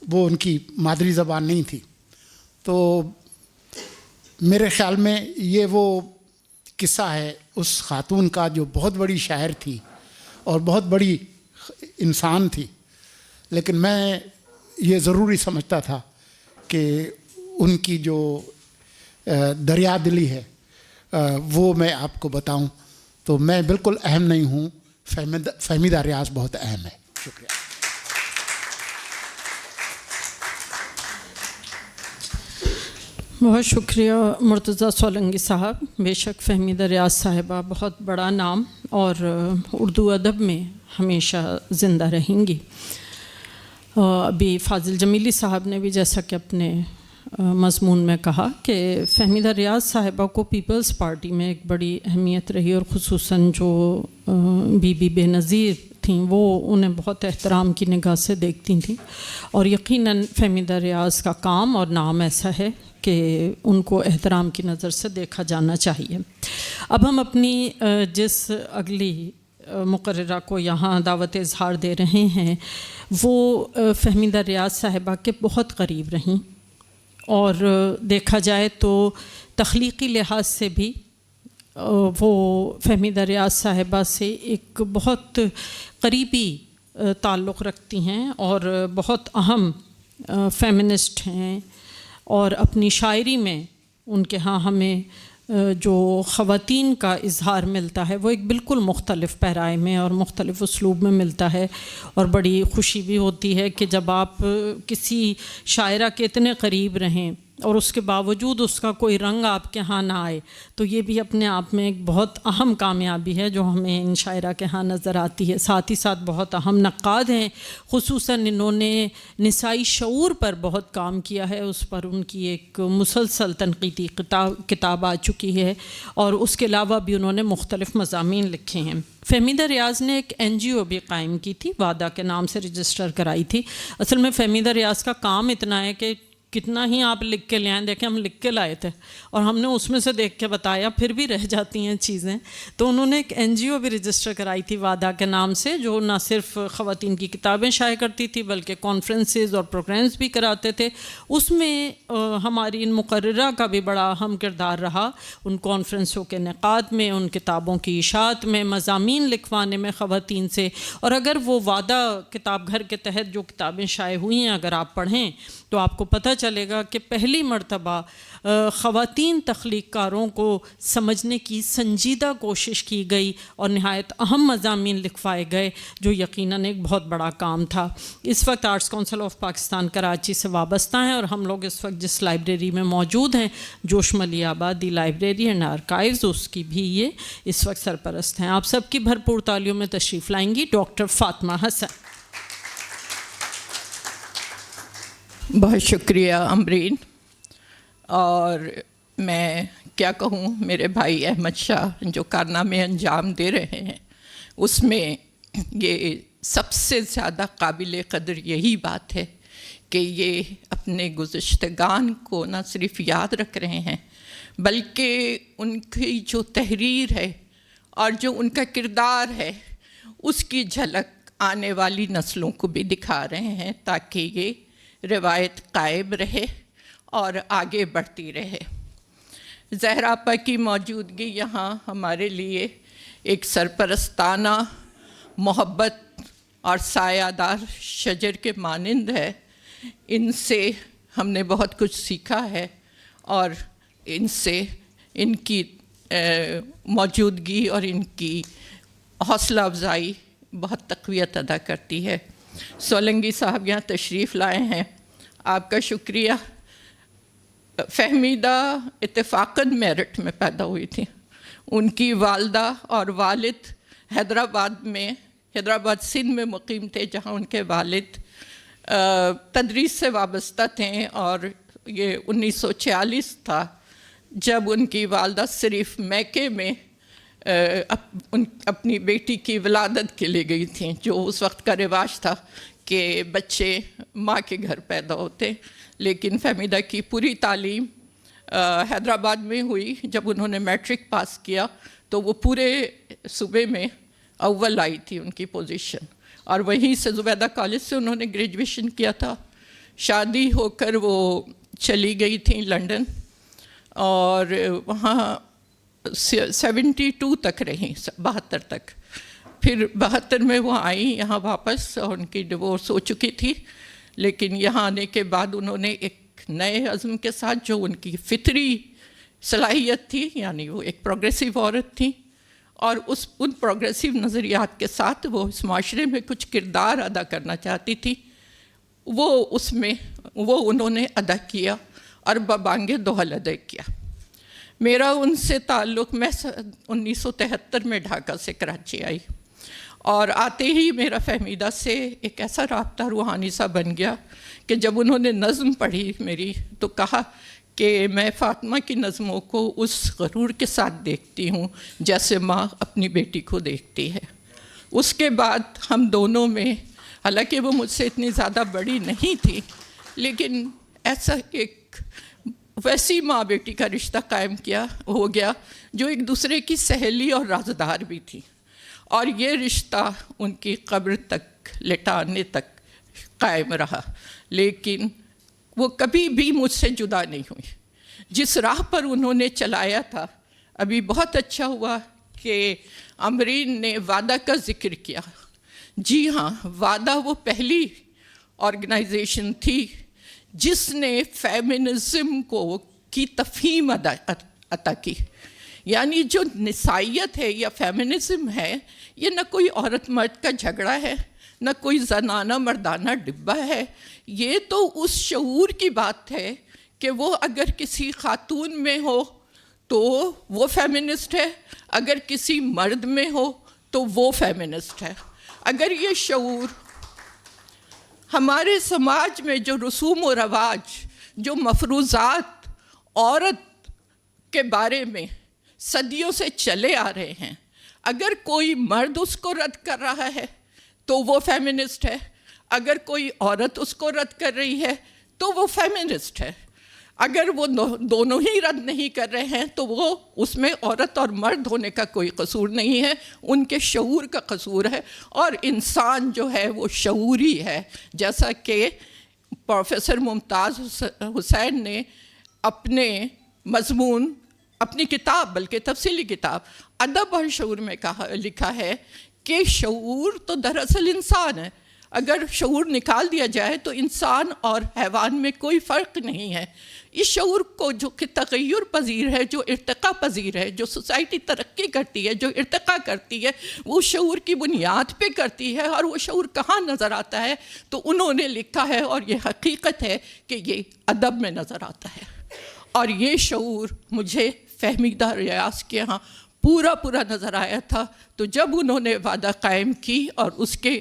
وہ ان کی مادری زبان نہیں تھی. تو میرے خیال میں یہ وہ قصہ ہے اس خاتون کا جو بہت بڑی شاعر تھی اور بہت بڑی انسان تھی، لیکن میں یہ ضروری سمجھتا تھا کہ ان کی جو دریا دلی ہے وہ میں آپ کو بتاؤں. تو میں بالکل اہم نہیں ہوں، فہمیدہ ریاض بہت اہم ہے. شکریہ. بہت شکریہ مرتضیٰ سولنگی صاحب. بے شک فہمیدہ ریاض صاحبہ بہت بڑا نام اور اردو ادب میں ہمیشہ زندہ رہیں گی. ابھی فاضل جمیلی صاحب نے بھی جیسا کہ اپنے مضمون میں کہا کہ فہمیدہ ریاض صاحبہ کو پیپلز پارٹی میں ایک بڑی اہمیت رہی، اور خصوصاً جو بی بی بے نظیر تھیں وہ انہیں بہت احترام کی نگاہ سے دیکھتی تھیں. اور یقیناً فہمیدہ ریاض کا کام اور نام ایسا ہے کہ ان کو احترام کی نظر سے دیکھا جانا چاہیے. اب ہم اپنی جس اگلی مقررہ کو یہاں دعوت اظہار دے رہے ہیں وہ فہمیدہ ریاض صاحبہ کے بہت قریب رہیں، اور دیکھا جائے تو تخلیقی لحاظ سے بھی وہ فہمیدہ ریاض صاحبہ سے ایک بہت قریبی تعلق رکھتی ہیں اور بہت اہم فیمنسٹ ہیں. اور اپنی شاعری میں ان کے ہاں ہمیں جو خواتین کا اظہار ملتا ہے وہ ایک بالکل مختلف پیرائے میں اور مختلف اسلوب میں ملتا ہے. اور بڑی خوشی بھی ہوتی ہے کہ جب آپ کسی شاعرہ کے اتنے قریب رہیں اور اس کے باوجود اس کا کوئی رنگ آپ کے ہاں نہ آئے، تو یہ بھی اپنے آپ میں ایک بہت اہم کامیابی ہے جو ہمیں ان شاعرہ کے ہاں نظر آتی ہے۔ ساتھ ہی ساتھ بہت اہم نقاد ہیں، خصوصاً انہوں نے نسائی شعور پر بہت کام کیا ہے، اس پر ان کی ایک مسلسل تنقیدی کتاب آ چکی ہے، اور اس کے علاوہ بھی انہوں نے مختلف مضامین لکھے ہیں۔ فہمیدہ ریاض نے ایک NGO بھی قائم کی تھی، وعدہ کے نام سے رجسٹر کرائی تھی۔ اصل میں فہمیدہ ریاض کا کام اتنا ہے کہ کتنا ہی آپ لکھ کے لے آئیں، دیکھیں ہم لکھ کے لائے تھے اور ہم نے اس میں سے دیکھ کے بتایا، پھر بھی رہ جاتی ہیں چیزیں، تو انہوں نے ایک NGO بھی رجسٹر کرائی تھی وعدہ کے نام سے، جو نہ صرف خواتین کی کتابیں شائع کرتی تھی بلکہ کانفرنسز اور پروگرامز بھی کراتے تھے۔ اس میں ہماری ان مقررہ کا بھی بڑا اہم کردار رہا، ان کانفرنسوں کے انعقاد میں، ان کتابوں کی اشاعت میں، مضامین لکھوانے میں خواتین سے۔ اور اگر وہ وعدہ کتاب گھر کے تحت جو کتابیں شائع ہوئی ہیں اگر آپ پڑھیں تو آپ کو پتہ چلے گا کہ پہلی مرتبہ خواتین تخلیق کاروں کو سمجھنے کی سنجیدہ کوشش کی گئی اور نہایت اہم مضامین لکھوائے گئے، جو یقیناً ایک بہت بڑا کام تھا۔ اس وقت arts council of Pakistan Karachi سے وابستہ ہیں، اور ہم لوگ اس وقت جس لائبریری میں موجود ہیں، جوش ملی آبادی لائبریری اینڈ آرکائیوز، اس کی بھی یہ اس وقت سرپرست ہیں۔ آپ سب کی بھرپور تالیوں میں تشریف لائیں گی ڈاکٹر فاطمہ حسن۔ بہت شکریہ امرین، اور میں کیا کہوں، میرے بھائی احمد شاہ جو کارنامے انجام دے رہے ہیں اس میں یہ سب سے زیادہ قابل قدر یہی بات ہے کہ یہ اپنے گزشتگان کو نہ صرف یاد رکھ رہے ہیں بلکہ ان کی جو تحریر ہے اور جو ان کا کردار ہے اس کی جھلک آنے والی نسلوں کو بھی دکھا رہے ہیں، تاکہ یہ روایت قائم رہے اور آگے بڑھتی رہے۔ زہرا آپا کی موجودگی یہاں ہمارے لیے ایک سرپرستانہ محبت اور سایہ دار شجر کے مانند ہے۔ ان سے ہم نے بہت کچھ سیکھا ہے، اور ان سے ان کی موجودگی اور ان کی حوصلہ افزائی بہت تقویت ادا کرتی ہے۔ سولنگی صاحب یہاں تشریف لائے ہیں، آپ کا شکریہ۔ فہمیدہ اتفاقاً میرٹھ میں پیدا ہوئی تھی، ان کی والدہ اور والد حیدرآباد سندھ میں مقیم تھے، جہاں ان کے والد تدریس سے وابستہ تھے، اور یہ 1946 تھا جب ان کی والدہ صرف میکے میں اپنی بیٹی کی ولادت کے لیے گئی تھیں، جو اس وقت کا رواج تھا کہ بچے ماں کے گھر پیدا ہوتے۔ لیکن فہمیدہ کی پوری تعلیم حیدرآباد میں ہوئی۔ جب انہوں نے میٹرک پاس کیا تو وہ پورے صوبے میں اول آئی تھی ان کی پوزیشن، اور وہیں سے زبیدہ کالج سے انہوں نے گریجویشن کیا تھا۔ شادی ہو کر وہ چلی گئی تھیں لنڈن، اور وہاں 72 تک رہیں، 72 تک۔ پھر 72 میں وہ آئیں یہاں واپس، اور ان کی ڈیورس ہو چکی تھی، لیکن یہاں آنے کے بعد انہوں نے ایک نئے عزم کے ساتھ، جو ان کی فطری صلاحیت تھی، یعنی وہ ایک پروگریسو عورت تھیں، اور ان پروگریسو نظریات کے ساتھ وہ اس معاشرے میں کچھ کردار ادا کرنا چاہتی تھی، وہ انہوں نے ادا کیا اور ببانگ دوحل ادا کیا۔ میرا ان سے تعلق، میں 1973 میں ڈھاکہ سے کراچی آئی، اور آتے ہی میرا فہمیدہ سے ایک ایسا رابطہ روحانی سا بن گیا کہ جب انہوں نے نظم پڑھی میری تو کہا کہ میں فاطمہ کی نظموں کو اس غرور کے ساتھ دیکھتی ہوں جیسے ماں اپنی بیٹی کو دیکھتی ہے۔ اس کے بعد ہم دونوں میں، حالانکہ وہ مجھ سے اتنی زیادہ بڑی نہیں تھی، لیکن ایسا ایک ویسی ماں بیٹی کا رشتہ قائم ہو گیا جو ایک دوسرے کی سہیلی اور رازدار بھی تھی، اور یہ رشتہ ان کی قبر تک لٹانے تک قائم رہا۔ لیکن وہ کبھی بھی مجھ سے جدا نہیں ہوئی۔ جس راہ پر انہوں نے چلایا تھا، ابھی بہت اچھا ہوا کہ امرین نے وعدہ کا ذکر کیا۔ جی ہاں، وعدہ وہ پہلی آرگنائزیشن تھی جس نے فیمنزم کی تفہیم عطا کی، یعنی جو نسائیت ہے یا فیمنزم ہے، یہ نہ کوئی عورت مرد کا جھگڑا ہے، نہ کوئی زنانہ مردانہ ڈبہ ہے، یہ تو اس شعور کی بات ہے کہ وہ اگر کسی خاتون میں ہو تو وہ فیمنسٹ ہے، اگر کسی مرد میں ہو تو وہ فیمنسٹ ہے۔ اگر یہ شعور ہمارے سماج میں جو رسوم و رواج، جو مفروضات عورت کے بارے میں صدیوں سے چلے آ رہے ہیں، اگر کوئی مرد اس کو رد کر رہا ہے تو وہ فیمنسٹ ہے، اگر کوئی عورت اس کو رد کر رہی ہے تو وہ فیمنسٹ ہے، اگر وہ دونوں ہی رد نہیں کر رہے ہیں تو وہ اس میں عورت اور مرد ہونے کا کوئی قصور نہیں ہے، ان کے شعور کا قصور ہے۔ اور انسان جو ہے وہ شعوری ہے، جیسا کہ پروفیسر ممتاز حسین نے اپنے مضمون، اپنی کتاب، بلکہ تفصیلی کتاب ادب اور شعور میں لکھا ہے کہ شعور تو دراصل انسان ہے، اگر شعور نکال دیا جائے تو انسان اور حیوان میں کوئی فرق نہیں ہے۔ اس شعور کو جو کہ تغیر پذیر ہے، جو ارتقاء پذیر ہے، جو سوسائٹی ترقی کرتی ہے، جو ارتقاء کرتی ہے، وہ شعور کی بنیاد پہ کرتی ہے۔ اور وہ شعور کہاں نظر آتا ہے؟ تو انہوں نے لکھا ہے، اور یہ حقیقت ہے کہ یہ ادب میں نظر آتا ہے۔ اور یہ شعور مجھے فہمیدہ ریاض کے ہاں پورا نظر آیا تھا۔ تو جب انہوں نے وعدہ قائم کی اور اس کے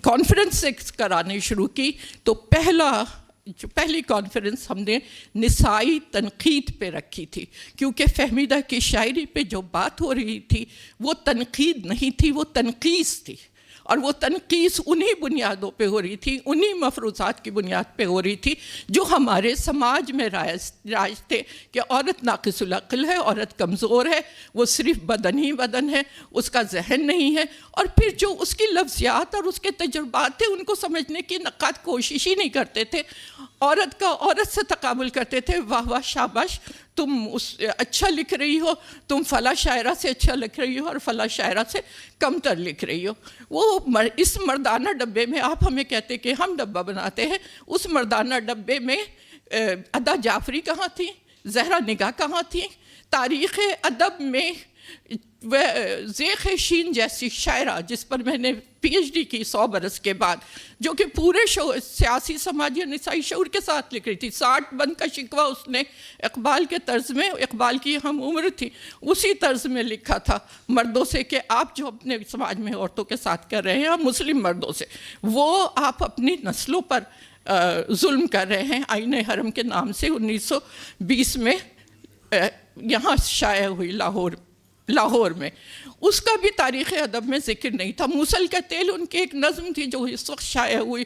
کانفرنس کرانے شروع کی، تو پہلی کانفرنس ہم نے نسائی تنقید پہ رکھی تھی، کیونکہ فہمیدہ کی شاعری پہ جو بات ہو رہی تھی وہ تنقید نہیں تھی، وہ تنقیص تھی، اور وہ تنقیص انہی بنیادوں پہ ہو رہی تھی، انہی مفروضات کی بنیاد پہ ہو رہی تھی جو ہمارے سماج میں رائج تھے، کہ عورت ناقص العقل ہے، عورت کمزور ہے، وہ صرف بدن ہی بدن ہے، اس کا ذہن نہیں ہے۔ اور پھر جو اس کی لفظیات اور اس کے تجربات تھے ان کو سمجھنے کی نقاد کوشش ہی نہیں کرتے تھے، عورت کا عورت سے تقابل کرتے تھے، واہ واہ شاباش تم اچھا لکھ رہی ہو، تم فلاں شاعرہ سے اچھا لکھ رہی ہو اور فلاں شاعرہ سے کم تر لکھ رہی ہو۔ وہ اس مردانہ ڈبے میں آپ ہمیں کہتے کہ ہم ڈبہ بناتے ہیں، اس مردانہ ڈبے میں ادا جعفری کہاں تھی، زہرا نگاہ کہاں تھی؟ تاریخ ادب میں ذیخ شین جیسی شاعرہ جس پر میں نے پی ایچ ڈی کی 100 برس کے بعد، جو کہ پورے سیاسی سماجی اور نسائی شعور کے ساتھ لکھ رہی تھی، 60 بند کا شکوہ اس نے اقبال کے طرز میں، اقبال کی ہم عمر تھی، اسی طرز میں لکھا تھا مردوں سے کہ آپ جو اپنے سماج میں عورتوں کے ساتھ کر رہے ہیں، مسلم مردوں سے، وہ آپ اپنی نسلوں پر ظلم کر رہے ہیں۔ آئین حرم کے نام سے 1920 میں یہاں شائع ہوئی لاہور میں، اس کا بھی تاریخ ادب میں ذکر نہیں تھا۔ موصل کا تیل ان کی ایک نظم تھی جو اس وقت شائع ہوئی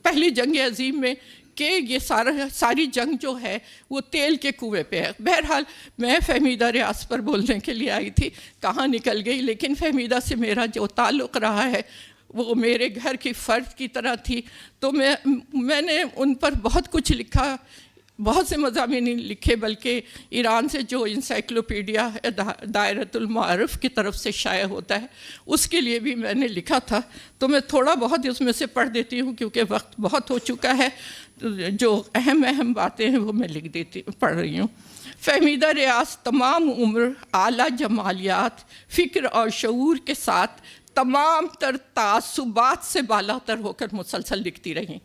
پہلی جنگ عظیم میں، کہ یہ ساری جنگ جو ہے وہ تیل کے کنویں پہ ہے۔ بہرحال میں فہمیدہ ریاض پر بولنے کے لیے آئی تھی، کہاں نکل گئی، لیکن فہمیدہ سے میرا جو تعلق رہا ہے وہ میرے گھر کی فرد کی طرح تھی، تو میں نے ان پر بہت کچھ لکھا، بہت سے مضامین لکھے، بلکہ ایران سے جو انسائکلوپیڈیا دائرۃ المعارف کی طرف سے شائع ہوتا ہے اس کے لیے بھی میں نے لکھا تھا۔ تو میں تھوڑا بہت اس میں سے پڑھ دیتی ہوں کیونکہ وقت بہت ہو چکا ہے، جو اہم باتیں ہیں وہ میں پڑھ رہی ہوں۔ فہمیدہ ریاض تمام عمر اعلیٰ جمالیات، فکر اور شعور کے ساتھ تمام تر تعصبات سے بالا تر ہو کر مسلسل لکھتی رہیں۔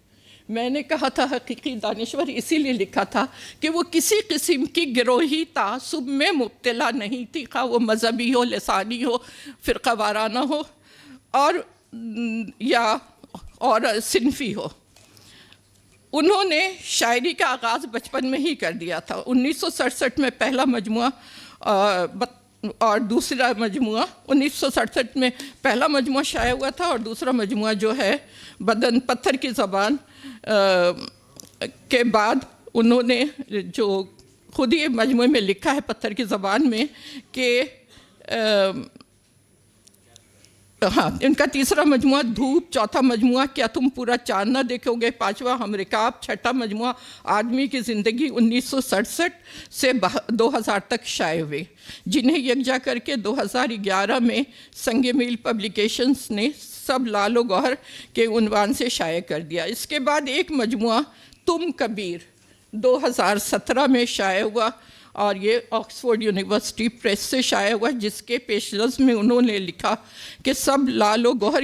میں نے کہا تھا حقیقی دانشور اسی لیے لکھا تھا کہ وہ کسی قسم کی گروہی تعصب میں مبتلا نہیں تھی، خواہ وہ مذہبی ہو، لسانی ہو، فرقہ وارانہ ہو اور صنفی ہو۔ انہوں نے شاعری کا آغاز بچپن میں ہی کر دیا تھا۔ 1967 میں پہلا مجموعہ اور دوسرا مجموعہ 1967 میں پہلا مجموعہ شائع ہوا تھا، اور دوسرا مجموعہ جو ہے بدن پتھر کی زبان کے بعد انہوں نے جو خود ہی مجموعے میں لکھا ہے پتھر کی زبان میں کہ ان کا تیسرا مجموعہ دھوپ، چوتھا مجموعہ کیا تم پورا چاند نہ دیکھو گے، پانچواں ہم رکاب، چھٹا مجموعہ آدمی کی زندگی 1967 سے 2000 تک شائع ہوئے، جنہیں یکجا کر کے 2011 میں سنگ میل پبلیکیشنز نے سب لال و گوہر کے عنوان سے شائع کر دیا۔ اس کے بعد ایک مجموعہ تم کبیر 2017 میں شائع ہوا، اور یہ آکسفورڈ یونیورسٹی پریس سے شائع ہوا، جس کے پیش نظم میں انہوں نے لکھا کہ سب لال و گوہر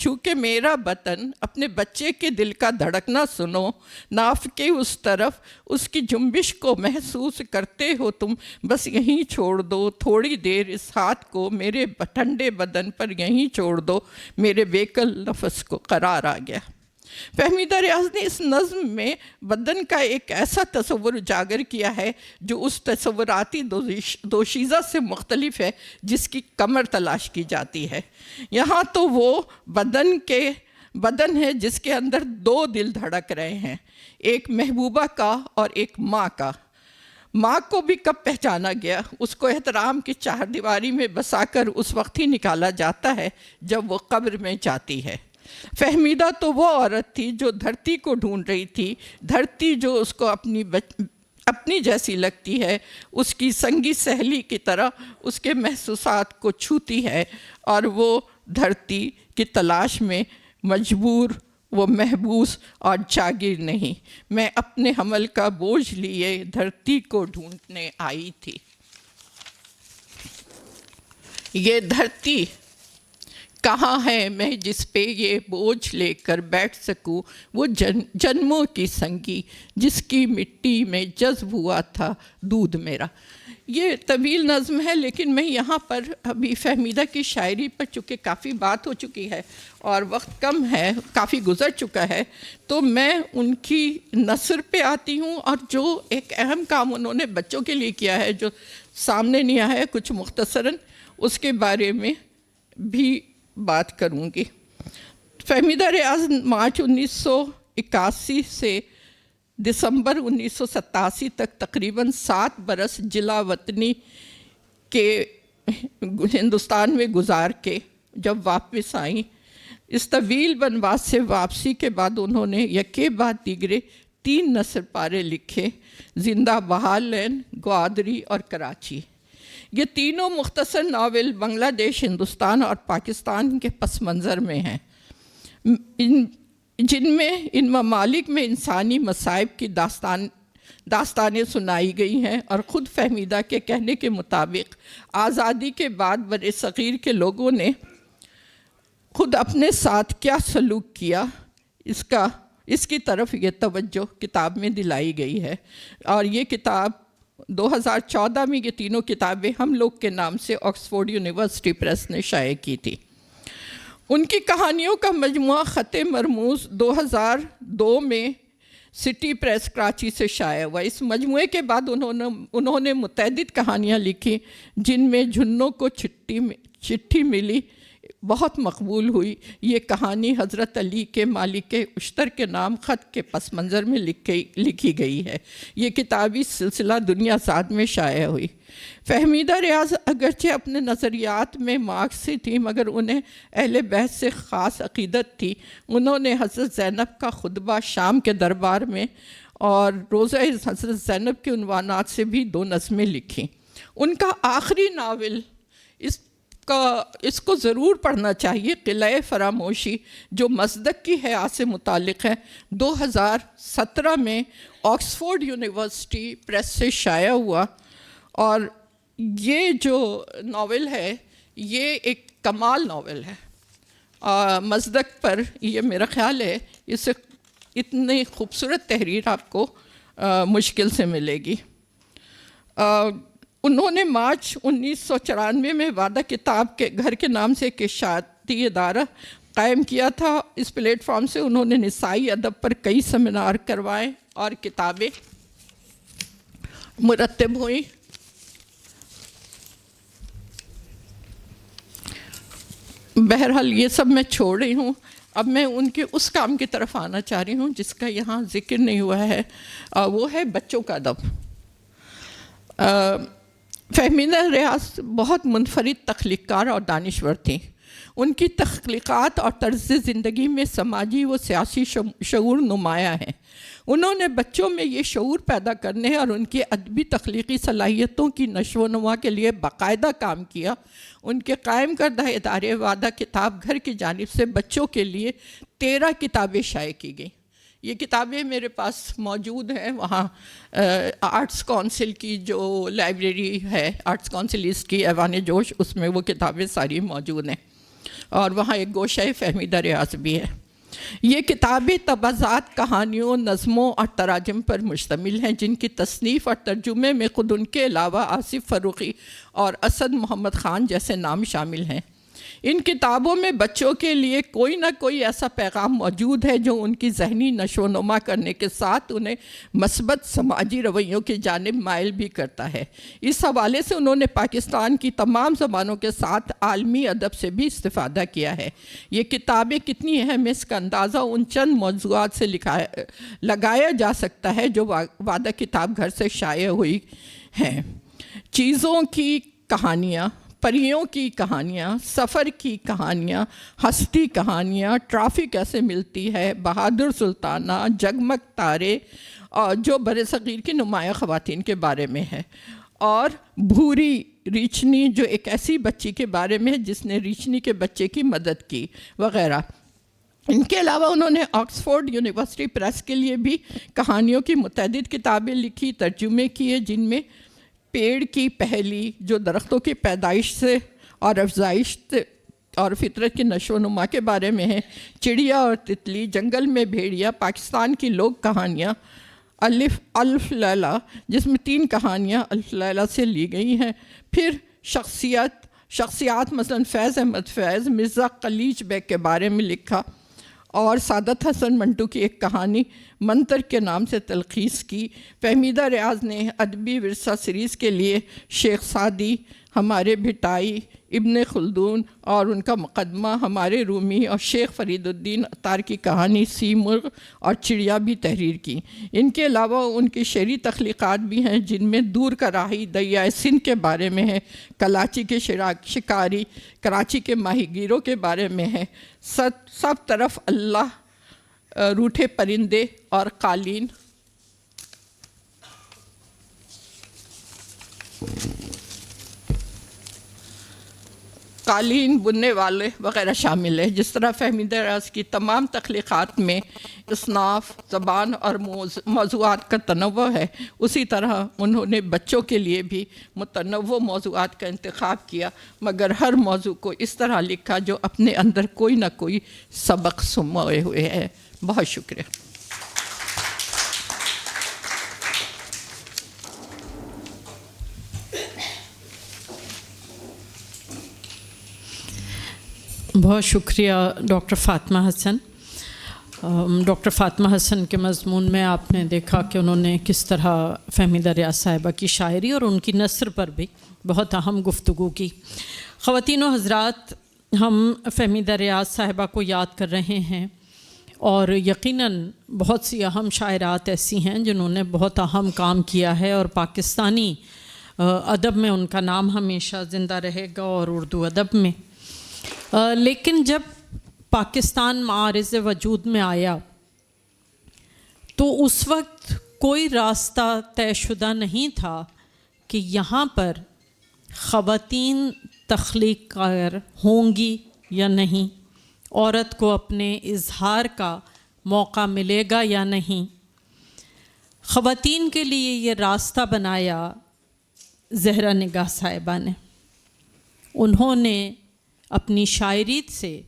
چونکہ میرا وطن اپنے بچے کے دل کا دھڑکنا سنو، ناف کے اس طرف اس کی جنبش کو محسوس کرتے ہو تم، بس یہیں چھوڑ دو تھوڑی دیر اس ہاتھ کو میرے ٹھنڈے بدن پر، یہیں چھوڑ دو میرے بیکل نفس کو۔ قرار آ گیا۔ فہمیدہ ریاض نے اس نظم میں بدن کا ایک ایسا تصور اجاگر کیا ہے جو اس تصوراتی دوشیزہ سے مختلف ہے جس کی کمر تلاش کی جاتی ہے۔ یہاں تو وہ بدن ہے جس کے اندر دو دل دھڑک رہے ہیں، ایک محبوبہ کا اور ایک ماں کا۔ ماں کو بھی کب پہچانا گیا؟ اس کو احترام کی چار دیواری میں بسا کر اس وقت ہی نکالا جاتا ہے جب وہ قبر میں جاتی ہے۔ فہمیدہ تو وہ عورت تھی جو دھرتی کو ڈھونڈ رہی تھی، دھرتی جو اس کو اپنی جیسی لگتی ہے، اس کی سنگی سہیلی کی طرح اس کے محسوسات کو چھوتی ہے، اور وہ دھرتی کی تلاش میں مجبور، وہ محبوس اور جاگیر نہیں۔ میں اپنے حمل کا بوجھ لیے دھرتی کو ڈھونڈنے آئی تھی۔ یہ دھرتی کہاں ہے میں جس پہ یہ بوجھ لے کر بیٹھ سکوں، وہ جنموں کی سنگی جس کی مٹی میں جذب ہوا تھا دودھ میرا۔ یہ طویل نظم ہے، لیکن میں یہاں پر ابھی فہمیدہ کی شاعری پر چونکہ کافی بات ہو چکی ہے اور وقت کم ہے، کافی گزر چکا ہے، تو میں ان کی نثر پہ آتی ہوں، اور جو ایک اہم کام انہوں نے بچوں کے لیے کیا ہے جو سامنے نہیں آیا ہے کچھ مختصراً، اس کے بارے میں بھی بات کروں گی۔ فہمیدہ ریاض مارچ 1981 سے دسمبر 1987 تک تقریباً 7 برس جلا وطنی کے ہندوستان میں گزار کے جب واپس آئیں، اس طویل بنواس سے واپسی کے بعد انہوں نے یکے بعد دیگرے 3 نثر پارے لکھے: زندہ بہار لین، گوادری اور کراچی۔ یہ تینوں مختصر ناول بنگلہ دیش، ہندوستان اور پاکستان کے پس منظر میں ہیں، جن میں ان ممالک میں انسانی مصائب کی داستانیں سنائی گئی ہیں، اور خود فہمیدہ کے کہنے کے مطابق آزادی کے بعد بر صغیر کے لوگوں نے خود اپنے ساتھ کیا سلوک کیا، اس کی طرف یہ توجہ کتاب میں دلائی گئی ہے۔ اور یہ کتاب 2014 میں یہ تینوں کتابیں ہم لوگ کے نام سے آکسفورڈ یونیورسٹی پریس نے شائع کی تھی۔ ان کی کہانیوں کا مجموعہ خط مرموز 2002 میں سٹی پریس کراچی سے شائع ہوا۔ اس مجموعے کے بعد انہوں نے متعدد کہانیاں لکھی، جن میں جھنوں کو چٹھی ملی بہت مقبول ہوئی۔ یہ کہانی حضرت علی کے مالک اشتر کے نام خط کے پس منظر میں لکھی گئی ہے۔ یہ کتابی سلسلہ دنیا زاد میں شائع ہوئی۔ فہمیدہ ریاض اگرچہ اپنے نظریات میں مارکسی تھی، مگر انہیں اہل بیت سے خاص عقیدت تھی۔ انہوں نے حضرت زینب کا خطبہ شام کے دربار میں اور روضہ حضرت زینب کے عنوانات سے بھی 2 نظمیں لکھیں۔ ان کا آخری ناول اس کو ضرور پڑھنا چاہیے، قلعہ فراموشی، جو مصدق کی حیا سے متعلق ہے، 2017 میں آکسفورڈ یونیورسٹی پریس سے شائع ہوا۔ اور یہ جو ناول ہے یہ ایک کمال ناول ہے، مصدق پر یہ میرا خیال ہے اس سے اتنی خوبصورت تحریر آپ کو مشکل سے ملے گی۔ انہوں نے مارچ 1994 میں وعدہ کتاب کے گھر کے نام سے ایک اشاعتی ادارہ قائم کیا تھا۔ اس پلیٹ فارم سے انہوں نے نسائی ادب پر کئی سیمینار کروائے اور کتابیں مرتب ہوئیں۔ بہرحال یہ سب میں چھوڑ رہی ہوں، اب میں ان کے اس کام کی طرف آنا چاہ رہی ہوں جس کا یہاں ذکر نہیں ہوا ہے، وہ ہے بچوں کا ادب۔ فہمیدہ ریاض بہت منفرد تخلیق کار اور دانشور تھیں۔ ان کی تخلیقات اور طرز زندگی میں سماجی و سیاسی شعور نمایاں ہیں۔ انہوں نے بچوں میں یہ شعور پیدا کرنے اور ان کی ادبی تخلیقی صلاحیتوں کی نشو و نما کے لیے باقاعدہ کام کیا۔ ان کے قائم کردہ ادارے وعدہ کتاب گھر کی جانب سے بچوں کے لیے 13 کتابیں شائع کی گئیں۔ یہ کتابیں میرے پاس موجود ہیں، وہاں آرٹس کونسل کی جو لائبریری ہے، آرٹس کونسل ایسٹ کی ایوان جوش، اس میں وہ کتابیں ساری موجود ہیں۔ اور وہاں ایک گوشہ فہمیدہ ریاض بھی ہے۔ یہ کتابیں تبازات، کہانیوں، نظموں اور تراجم پر مشتمل ہیں، جن کی تصنیف اور ترجمے میں خود ان کے علاوہ آصف فروغی اور اسد محمد خان جیسے نام شامل ہیں۔ ان کتابوں میں بچوں کے لیے کوئی نہ کوئی ایسا پیغام موجود ہے جو ان کی ذہنی نشو و نما کرنے کے ساتھ انہیں مثبت سماجی رویوں کی جانب مائل بھی کرتا ہے۔ اس حوالے سے انہوں نے پاکستان کی تمام زبانوں کے ساتھ عالمی ادب سے بھی استفادہ کیا ہے۔ یہ کتابیں کتنی اہم ہیں، اس کا اندازہ ان چند موضوعات سے لگایا جا سکتا ہے جو وعدہ کتاب گھر سے شائع ہوئی ہیں۔ چیزوں کی کہانیاں، پریوں کی کہانیاں، سفر کی کہانیاں، ہستی کہانیاں، ٹرافی کیسے ملتی ہے، بہادر سلطانہ، جگمگ تارے، اور جو برصغیر کی نمایاں خواتین کے بارے میں ہے، اور بھوری ریچھنی جو ایک ایسی بچی کے بارے میں ہے جس نے ریچھنی کے بچے کی مدد کی، وغیرہ۔ ان کے علاوہ انہوں نے آکسفورڈ یونیورسٹی پریس کے لیے بھی کہانیوں کی متعدد کتابیں لکھی، ترجمے کیے، جن میں پیڑ کی پہلی جو درختوں کی پیدائش سے اور افزائش اور فطرت کی نشو و نما کے بارے میں ہے، چڑیا اور تتلی، جنگل میں بھیڑیا، پاکستان کی لوک کہانیاں، الف لیلہ جس میں 3 کہانیاں الف لیلہ سے لی گئی ہیں، پھر شخصیات مثلا فیض احمد فیض، مرزا قلیج بیگ کے بارے میں لکھا، اور سعادت حسن منٹو کی ایک کہانی منتر کے نام سے تلخیص کی۔ فہمیدہ ریاض نے ادبی ورثہ سیریز کے لیے شیخ سعدی، ہمارے بھٹائی، ابن خلدون اور ان کا مقدمہ، ہمارے رومی اور شیخ فرید الدین اتار کی کہانی سی مرغ اور چڑیا بھی تحریر کی۔ ان کے علاوہ ان کی شعری تخلیقات بھی ہیں، جن میں دور کا راہی دریائے سندھ کے بارے میں ہے، کلاچی کے شکاری، کراچی کے ماہی گیروں کے بارے میں ہے، سب طرف اللہ، روٹھے پرندے اور قالین۔ قالین بننے والے وغیرہ شامل ہے۔ جس طرح فہمیدہ ریاض کی تمام تخلیقات میں اصناف، زبان اور موضوعات کا تنوع ہے، اسی طرح انہوں نے بچوں کے لیے بھی متنوع موضوعات کا انتخاب کیا، مگر ہر موضوع کو اس طرح لکھا جو اپنے اندر کوئی نہ کوئی سبق سموئے ہوئے ہے۔ بہت شکریہ۔ بہت شکریہ ڈاکٹر فاطمہ حسن۔ ڈاکٹر فاطمہ حسن کے مضمون میں آپ نے دیکھا کہ انہوں نے کس طرح فہمیدہ ریاض صاحبہ کی شاعری اور ان کی نثر پر بھی بہت اہم گفتگو کی۔ خواتین و حضرات، ہم فہمیدہ ریاض صاحبہ کو یاد کر رہے ہیں، اور یقیناً بہت سی اہم شاعرات ایسی ہیں جنہوں نے بہت اہم کام کیا ہے، اور پاکستانی ادب میں ان کا نام ہمیشہ زندہ رہے گا، اور اردو ادب میں۔ لیکن جب پاکستان معارض وجود میں آیا تو اس وقت کوئی راستہ طے شدہ نہیں تھا کہ یہاں پر خواتین تخلیق کار ہوں گی یا نہیں، عورت کو اپنے اظہار کا موقع ملے گا یا نہیں۔ خواتین کے لیے یہ راستہ بنایا زہرا نگاہ صاحبہ نے۔ انہوں نے اپنی شاعری سے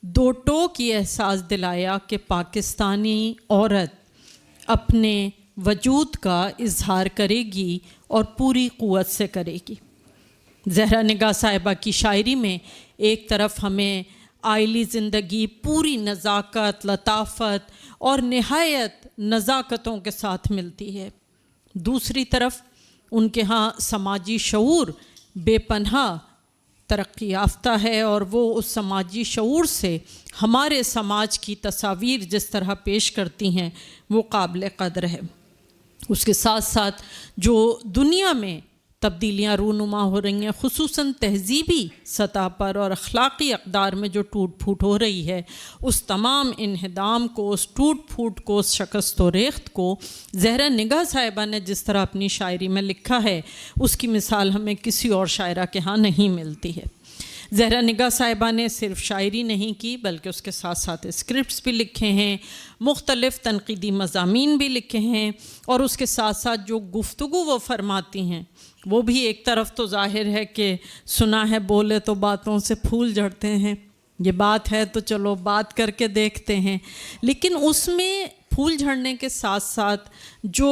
دو ٹوک یہ احساس دلایا کہ پاکستانی عورت اپنے وجود کا اظہار کرے گی اور پوری قوت سے کرے گی۔ زہرا نگاہ صاحبہ کی شاعری میں ایک طرف ہمیں آئلی زندگی پوری نزاکت، لطافت اور نہایت نزاکتوں کے ساتھ ملتی ہے، دوسری طرف ان کے ہاں سماجی شعور بے پناہ ترقی یافتہ ہے، اور وہ اس سماجی شعور سے ہمارے سماج کی تصاویر جس طرح پیش کرتی ہیں وہ قابل قدر ہے۔ اس کے ساتھ ساتھ جو دنیا میں تبدیلیاں رونما ہو رہی ہیں، خصوصاً تہذیبی سطح پر اور اخلاقی اقدار میں جو ٹوٹ پھوٹ ہو رہی ہے، اس تمام انہدام کو، اس ٹوٹ پھوٹ کو، اس شکست و ریخت کو زہرا نگاہ صاحبہ نے جس طرح اپنی شاعری میں لکھا ہے، اس کی مثال ہمیں کسی اور شاعرہ کے ہاں نہیں ملتی ہے۔ زہرا نگاہ صاحبہ نے صرف شاعری نہیں کی بلکہ اس کے ساتھ ساتھ اسکرپٹس بھی لکھے ہیں، مختلف تنقیدی مضامین بھی لکھے ہیں، اور اس کے ساتھ ساتھ جو گفتگو وہ فرماتی ہیں وہ بھی ایک طرف تو ظاہر ہے کہ سنا ہے بولے تو باتوں سے پھول جھڑتے ہیں، یہ بات ہے تو چلو بات کر کے دیکھتے ہیں، لیکن اس میں پھول جھڑنے کے ساتھ ساتھ جو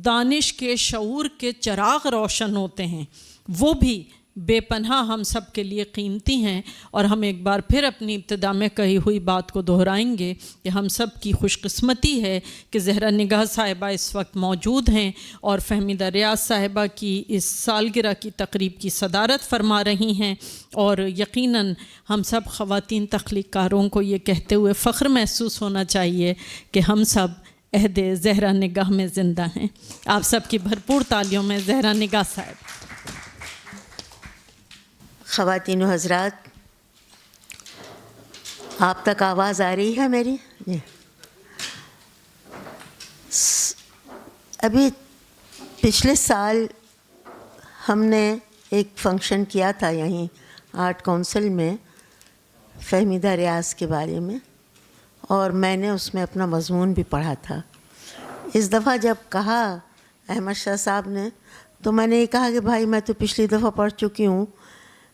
دانش کے شعور کے چراغ روشن ہوتے ہیں وہ بھی بے پناہ ہم سب کے لیے قیمتی ہیں. اور ہم ایک بار پھر اپنی ابتدا میں کہی ہوئی بات کو دہرائیں گے کہ ہم سب کی خوش قسمتی ہے کہ زہرا نگاہ صاحبہ اس وقت موجود ہیں اور فہمیدہ ریاض صاحبہ کی اس سالگرہ کی تقریب کی صدارت فرما رہی ہیں. اور یقیناً ہم سب خواتین تخلیق کاروں کو یہ کہتے ہوئے فخر محسوس ہونا چاہیے کہ ہم سب عہد زہرا نگاہ میں زندہ ہیں. آپ سب کی بھرپور تالیوں میں زہرا نگاہ صاحب. خواتین و حضرات، آپ تک آواز آ رہی ہے میری؟ جی. ابھی پچھلے سال ہم نے ایک فنکشن کیا تھا یہیں آرٹ کونسل میں فہمیدہ ریاض کے بارے میں، اور میں نے اس میں اپنا مضمون بھی پڑھا تھا. اس دفعہ جب کہا احمد شاہ صاحب نے تو میں نے یہ کہا کہ بھائی میں تو پچھلی دفعہ پڑھ چکی ہوں.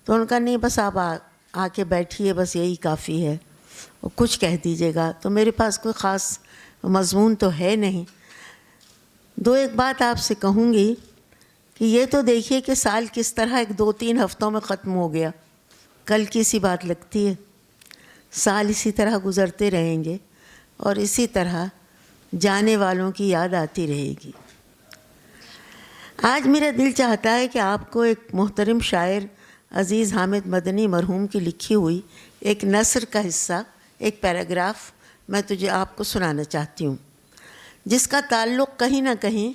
تو ان کا نہیں، بس آپ آ کے بیٹھیے، بس یہی کافی ہے، کچھ کہہ دیجیے گا. تو میرے پاس کوئی خاص مضمون تو ہے نہیں. ایک بات آپ سے کہوں گی کہ یہ تو دیکھیے کہ سال کس طرح 2-3 ہفتوں میں ختم ہو گیا. کل کی سی بات لگتی ہے. سال اسی طرح گزرتے رہیں گے اور اسی طرح جانے والوں کی یاد آتی رہے گی. آج میرا دل چاہتا ہے کہ آپ کو ایک محترم شاعر عزیز حامد مدنی مرحوم کی لکھی ہوئی ایک نثر کا حصہ، ایک پیراگراف میں آپ کو سنانا چاہتی ہوں، جس کا تعلق کہیں نہ کہیں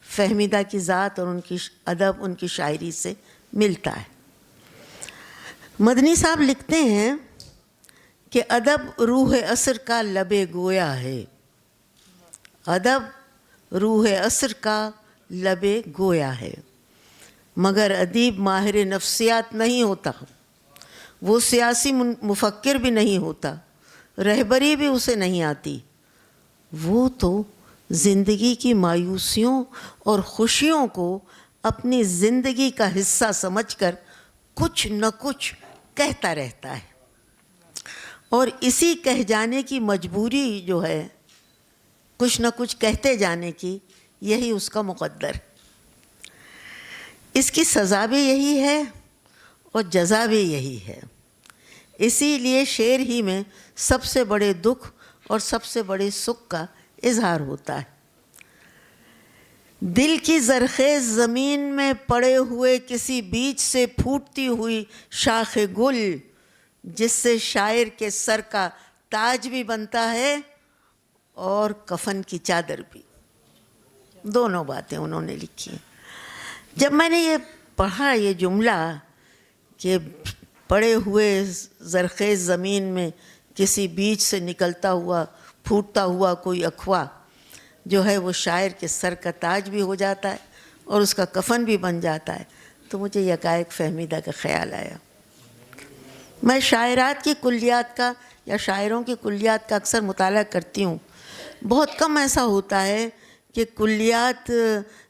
فہمیدہ کی ذات اور ان کی ادب، ان کی شاعری سے ملتا ہے. مدنی صاحب لکھتے ہیں کہ ادب روح عصر کا لب گویا ہے. ادب روح عصر کا لب گویا ہے، مگر ادیب ماہر نفسیات نہیں ہوتا، وہ سیاسی مفکر بھی نہیں ہوتا، رہبری بھی اسے نہیں آتی. وہ تو زندگی کی مایوسیوں اور خوشیوں کو اپنی زندگی کا حصہ سمجھ کر کچھ نہ کچھ کہتا رہتا ہے، اور اسی کہہ جانے کی مجبوری جو ہے، کچھ نہ کچھ کہتے جانے کی، یہی اس کا مقدر. اس کی سزا بھی یہی ہے اور جزا بھی یہی ہے. اسی لیے شعر ہی میں سب سے بڑے دکھ اور سب سے بڑے سکھ کا اظہار ہوتا ہے. دل کی زرخیز زمین میں پڑے ہوئے کسی بیج سے پھوٹتی ہوئی شاخ گل، جس سے شاعر کے سر کا تاج بھی بنتا ہے اور کفن کی چادر بھی. دونوں باتیں انہوں نے لکھی ہیں. جب میں نے یہ پڑھا یہ جملہ کہ پڑے ہوئے زرخیز زمین میں کسی بیج سے نکلتا ہوا پھوٹتا ہوا کوئی اخوا جو ہے وہ شاعر کے سر کا تاج بھی ہو جاتا ہے اور اس کا کفن بھی بن جاتا ہے، تو مجھے یکایک فہمیدہ کا خیال آیا. میں شاعرات کی کلیات کا یا شاعروں کی کلیات کا اکثر مطالعہ کرتی ہوں. بہت کم ایسا ہوتا ہے کہ کلیات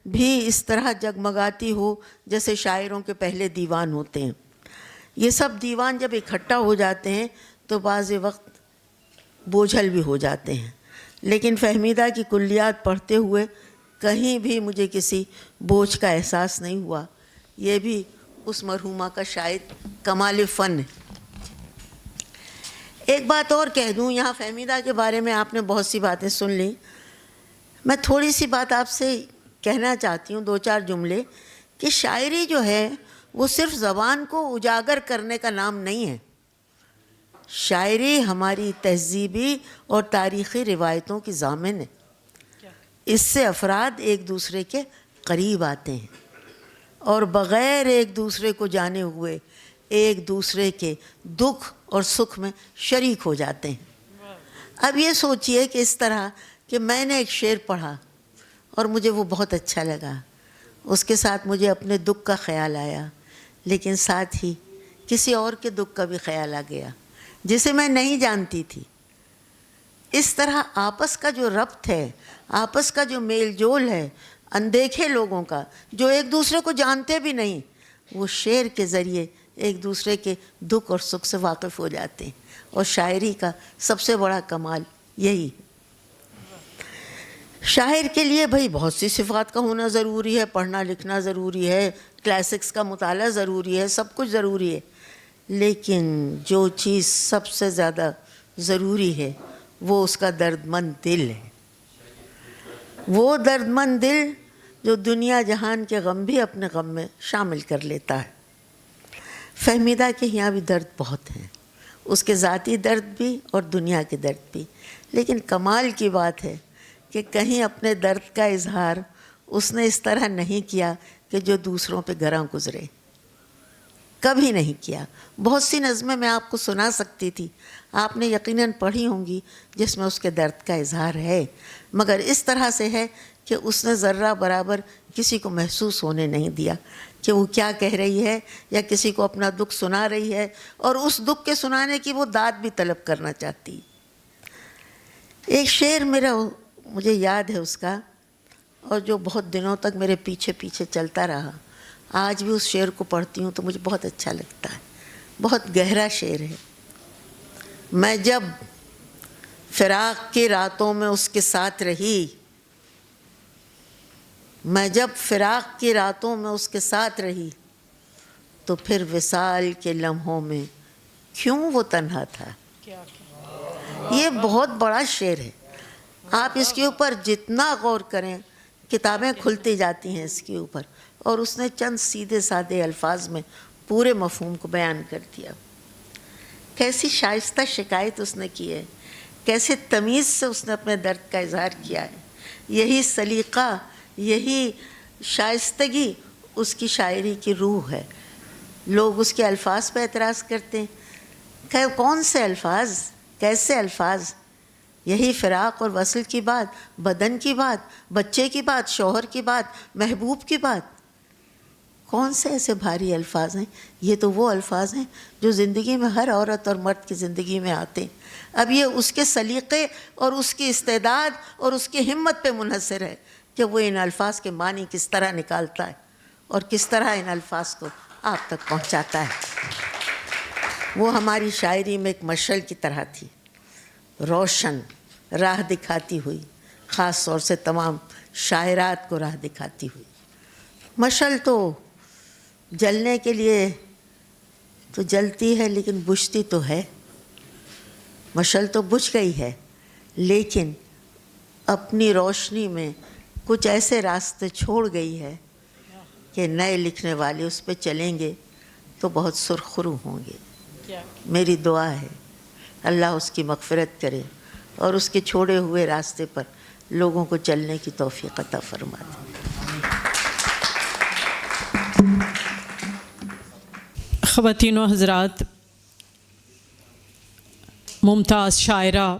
بھی اس طرح جگمگاتی ہو جیسے شاعروں کے پہلے دیوان ہوتے ہیں. یہ سب دیوان جب اکٹھا ہو جاتے ہیں تو بعض وقت بوجھل بھی ہو جاتے ہیں، لیکن فہمیدہ کی کلیات پڑھتے ہوئے کہیں بھی مجھے کسی بوجھ کا احساس نہیں ہوا. یہ بھی اس مرحومہ کا شاید کمال فن ہے. ایک بات اور کہہ دوں، یہاں فہمیدہ کے بارے میں آپ نے بہت سی باتیں سن لی. میں تھوڑی سی بات آپ سے کہنا چاہتی ہوں، 2-4 جملے، کہ شاعری جو ہے وہ صرف زبان کو اجاگر کرنے کا نام نہیں ہے. شاعری ہماری تہذیبی اور تاریخی روایتوں کی ضامن ہے. اس سے افراد ایک دوسرے کے قریب آتے ہیں اور بغیر ایک دوسرے کو جانے ہوئے ایک دوسرے کے دکھ اور سکھ میں شریک ہو جاتے ہیں. اب یہ سوچئے کہ اس طرح کہ میں نے ایک شعر پڑھا اور مجھے وہ بہت اچھا لگا، اس کے ساتھ مجھے اپنے دکھ کا خیال آیا، لیکن ساتھ ہی کسی اور کے دکھ کا بھی خیال آ گیا جسے میں نہیں جانتی تھی. اس طرح آپس کا جو ربط ہے، آپس کا جو میل جول ہے اندیکھے لوگوں کا جو ایک دوسرے کو جانتے بھی نہیں، وہ شعر کے ذریعے ایک دوسرے کے دکھ اور سکھ سے واقف ہو جاتے ہیں. اور شاعری کا سب سے بڑا کمال یہی ہے. شاعر کے لیے بھائی بہت سی صفات کا ہونا ضروری ہے، پڑھنا لکھنا ضروری ہے، کلاسکس کا مطالعہ ضروری ہے، سب کچھ ضروری ہے. لیکن جو چیز سب سے زیادہ ضروری ہے وہ اس کا درد مند دل ہے. وہ درد مند دل جو دنیا جہان کے غم بھی اپنے غم میں شامل کر لیتا ہے. فہمیدہ کے یہاں بھی درد بہت ہیں، اس کے ذاتی درد بھی اور دنیا کے درد بھی. لیکن کمال کی بات ہے کہ کہیں اپنے درد کا اظہار اس نے اس طرح نہیں کیا کہ جو دوسروں پہ گراں گزرے. کبھی نہیں کیا. بہت سی نظمیں میں آپ کو سنا سکتی تھی، آپ نے یقیناً پڑھی ہوں گی جس میں اس کے درد کا اظہار ہے، مگر اس طرح سے ہے کہ اس نے ذرہ برابر کسی کو محسوس ہونے نہیں دیا کہ وہ کیا کہہ رہی ہے یا کسی کو اپنا دکھ سنا رہی ہے، اور اس دکھ کے سنانے کی وہ داد بھی طلب کرنا چاہتی. ایک شعر مجھے یاد ہے اس کا، اور جو بہت دنوں تک میرے پیچھے پیچھے چلتا رہا. آج بھی اس شعر کو پڑھتی ہوں تو مجھے بہت اچھا لگتا ہے. بہت گہرا شعر ہے. میں جب فراق کی راتوں میں اس کے ساتھ رہی، میں جب فراق کی راتوں میں اس کے ساتھ رہی، تو پھر وصال کے لمحوں میں کیوں وہ تنہا تھا. یہ بہت بڑا شعر ہے. آپ اس کے اوپر جتنا غور کریں کتابیں کھلتی جاتی ہیں اس کے اوپر، اور اس نے چند سیدھے سادے الفاظ میں پورے مفہوم کو بیان کر دیا. کیسی شائستہ شکایت اس نے کی ہے، کیسے تمیز سے اس نے اپنے درد کا اظہار کیا ہے. یہی سلیقہ، یہی شائستگی اس کی شاعری کی روح ہے. لوگ اس کے الفاظ پہ اعتراض کرتے ہیں کہ کون سے الفاظ، کیسے الفاظ. یہی فراق اور وصل کی بات، بدن کی بات، بچے کی بات، شوہر کی بات، محبوب کی بات. کون سے ایسے بھاری الفاظ ہیں؟ یہ تو وہ الفاظ ہیں جو زندگی میں ہر عورت اور مرد کی زندگی میں آتے ہیں. اب یہ اس کے سلیقے اور اس کی استعداد اور اس کی ہمت پہ منحصر ہے کہ وہ ان الفاظ کے معنی کس طرح نکالتا ہے اور کس طرح ان الفاظ کو آپ تک پہنچاتا ہے. وہ ہماری شاعری میں ایک مشعل کی طرح تھی، روشن راہ دکھاتی ہوئی، خاص طور سے تمام شاعرات کو راہ دکھاتی ہوئی. مشعل تو جلنے کے لیے تو جلتی ہے لیکن بجھتی تو ہے. مشعل تو بجھ گئی ہے لیکن اپنی روشنی میں کچھ ایسے راستے چھوڑ گئی ہے کہ نئے لکھنے والے اس پہ چلیں گے تو بہت سرخرو ہوں گے. میری دعا ہے اللہ اس کی مغفرت کرے اور اس کے چھوڑے ہوئے راستے پر لوگوں کو چلنے کی توفیق عطا فرما دے. خواتین و حضرات، ممتاز شاعرہ،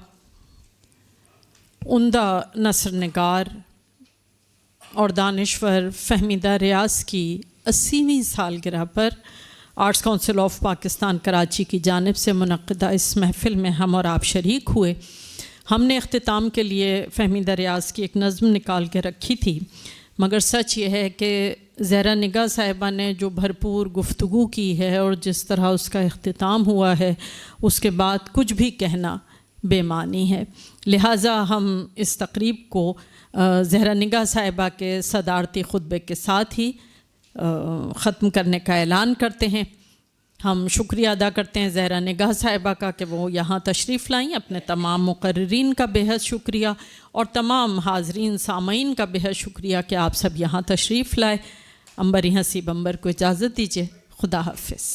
عمدہ نثر نگار اور دانشور فہمیدہ ریاض کی 80ویں سالگرہ پر arts council of Pakistan Karachi کی جانب سے منعقدہ اس محفل میں ہم اور آپ شریک ہوئے. ہم نے اختتام کے لیے فہمیدہ ریاض کی ایک نظم نکال کے رکھی تھی، مگر سچ یہ ہے کہ زہرا نگاہ صاحبہ نے جو بھرپور گفتگو کی ہے اور جس طرح اس کا اختتام ہوا ہے، اس کے بعد کچھ بھی کہنا بے معنی ہے. لہٰذا ہم اس تقریب کو زہرا نگاہ صاحبہ کے صدارتی خطبے کے ساتھ ہی ختم کرنے کا اعلان کرتے ہیں. ہم شکریہ ادا کرتے ہیں زہرا نگاہ صاحبہ کا کہ وہ یہاں تشریف لائیں. اپنے تمام مقررین کا بے حد شکریہ اور تمام حاضرین سامعین کا بے حد شکریہ کہ آپ سب یہاں تشریف لائے. عنبری حسیب عنبر کو اجازت دیجیے. خدا حافظ.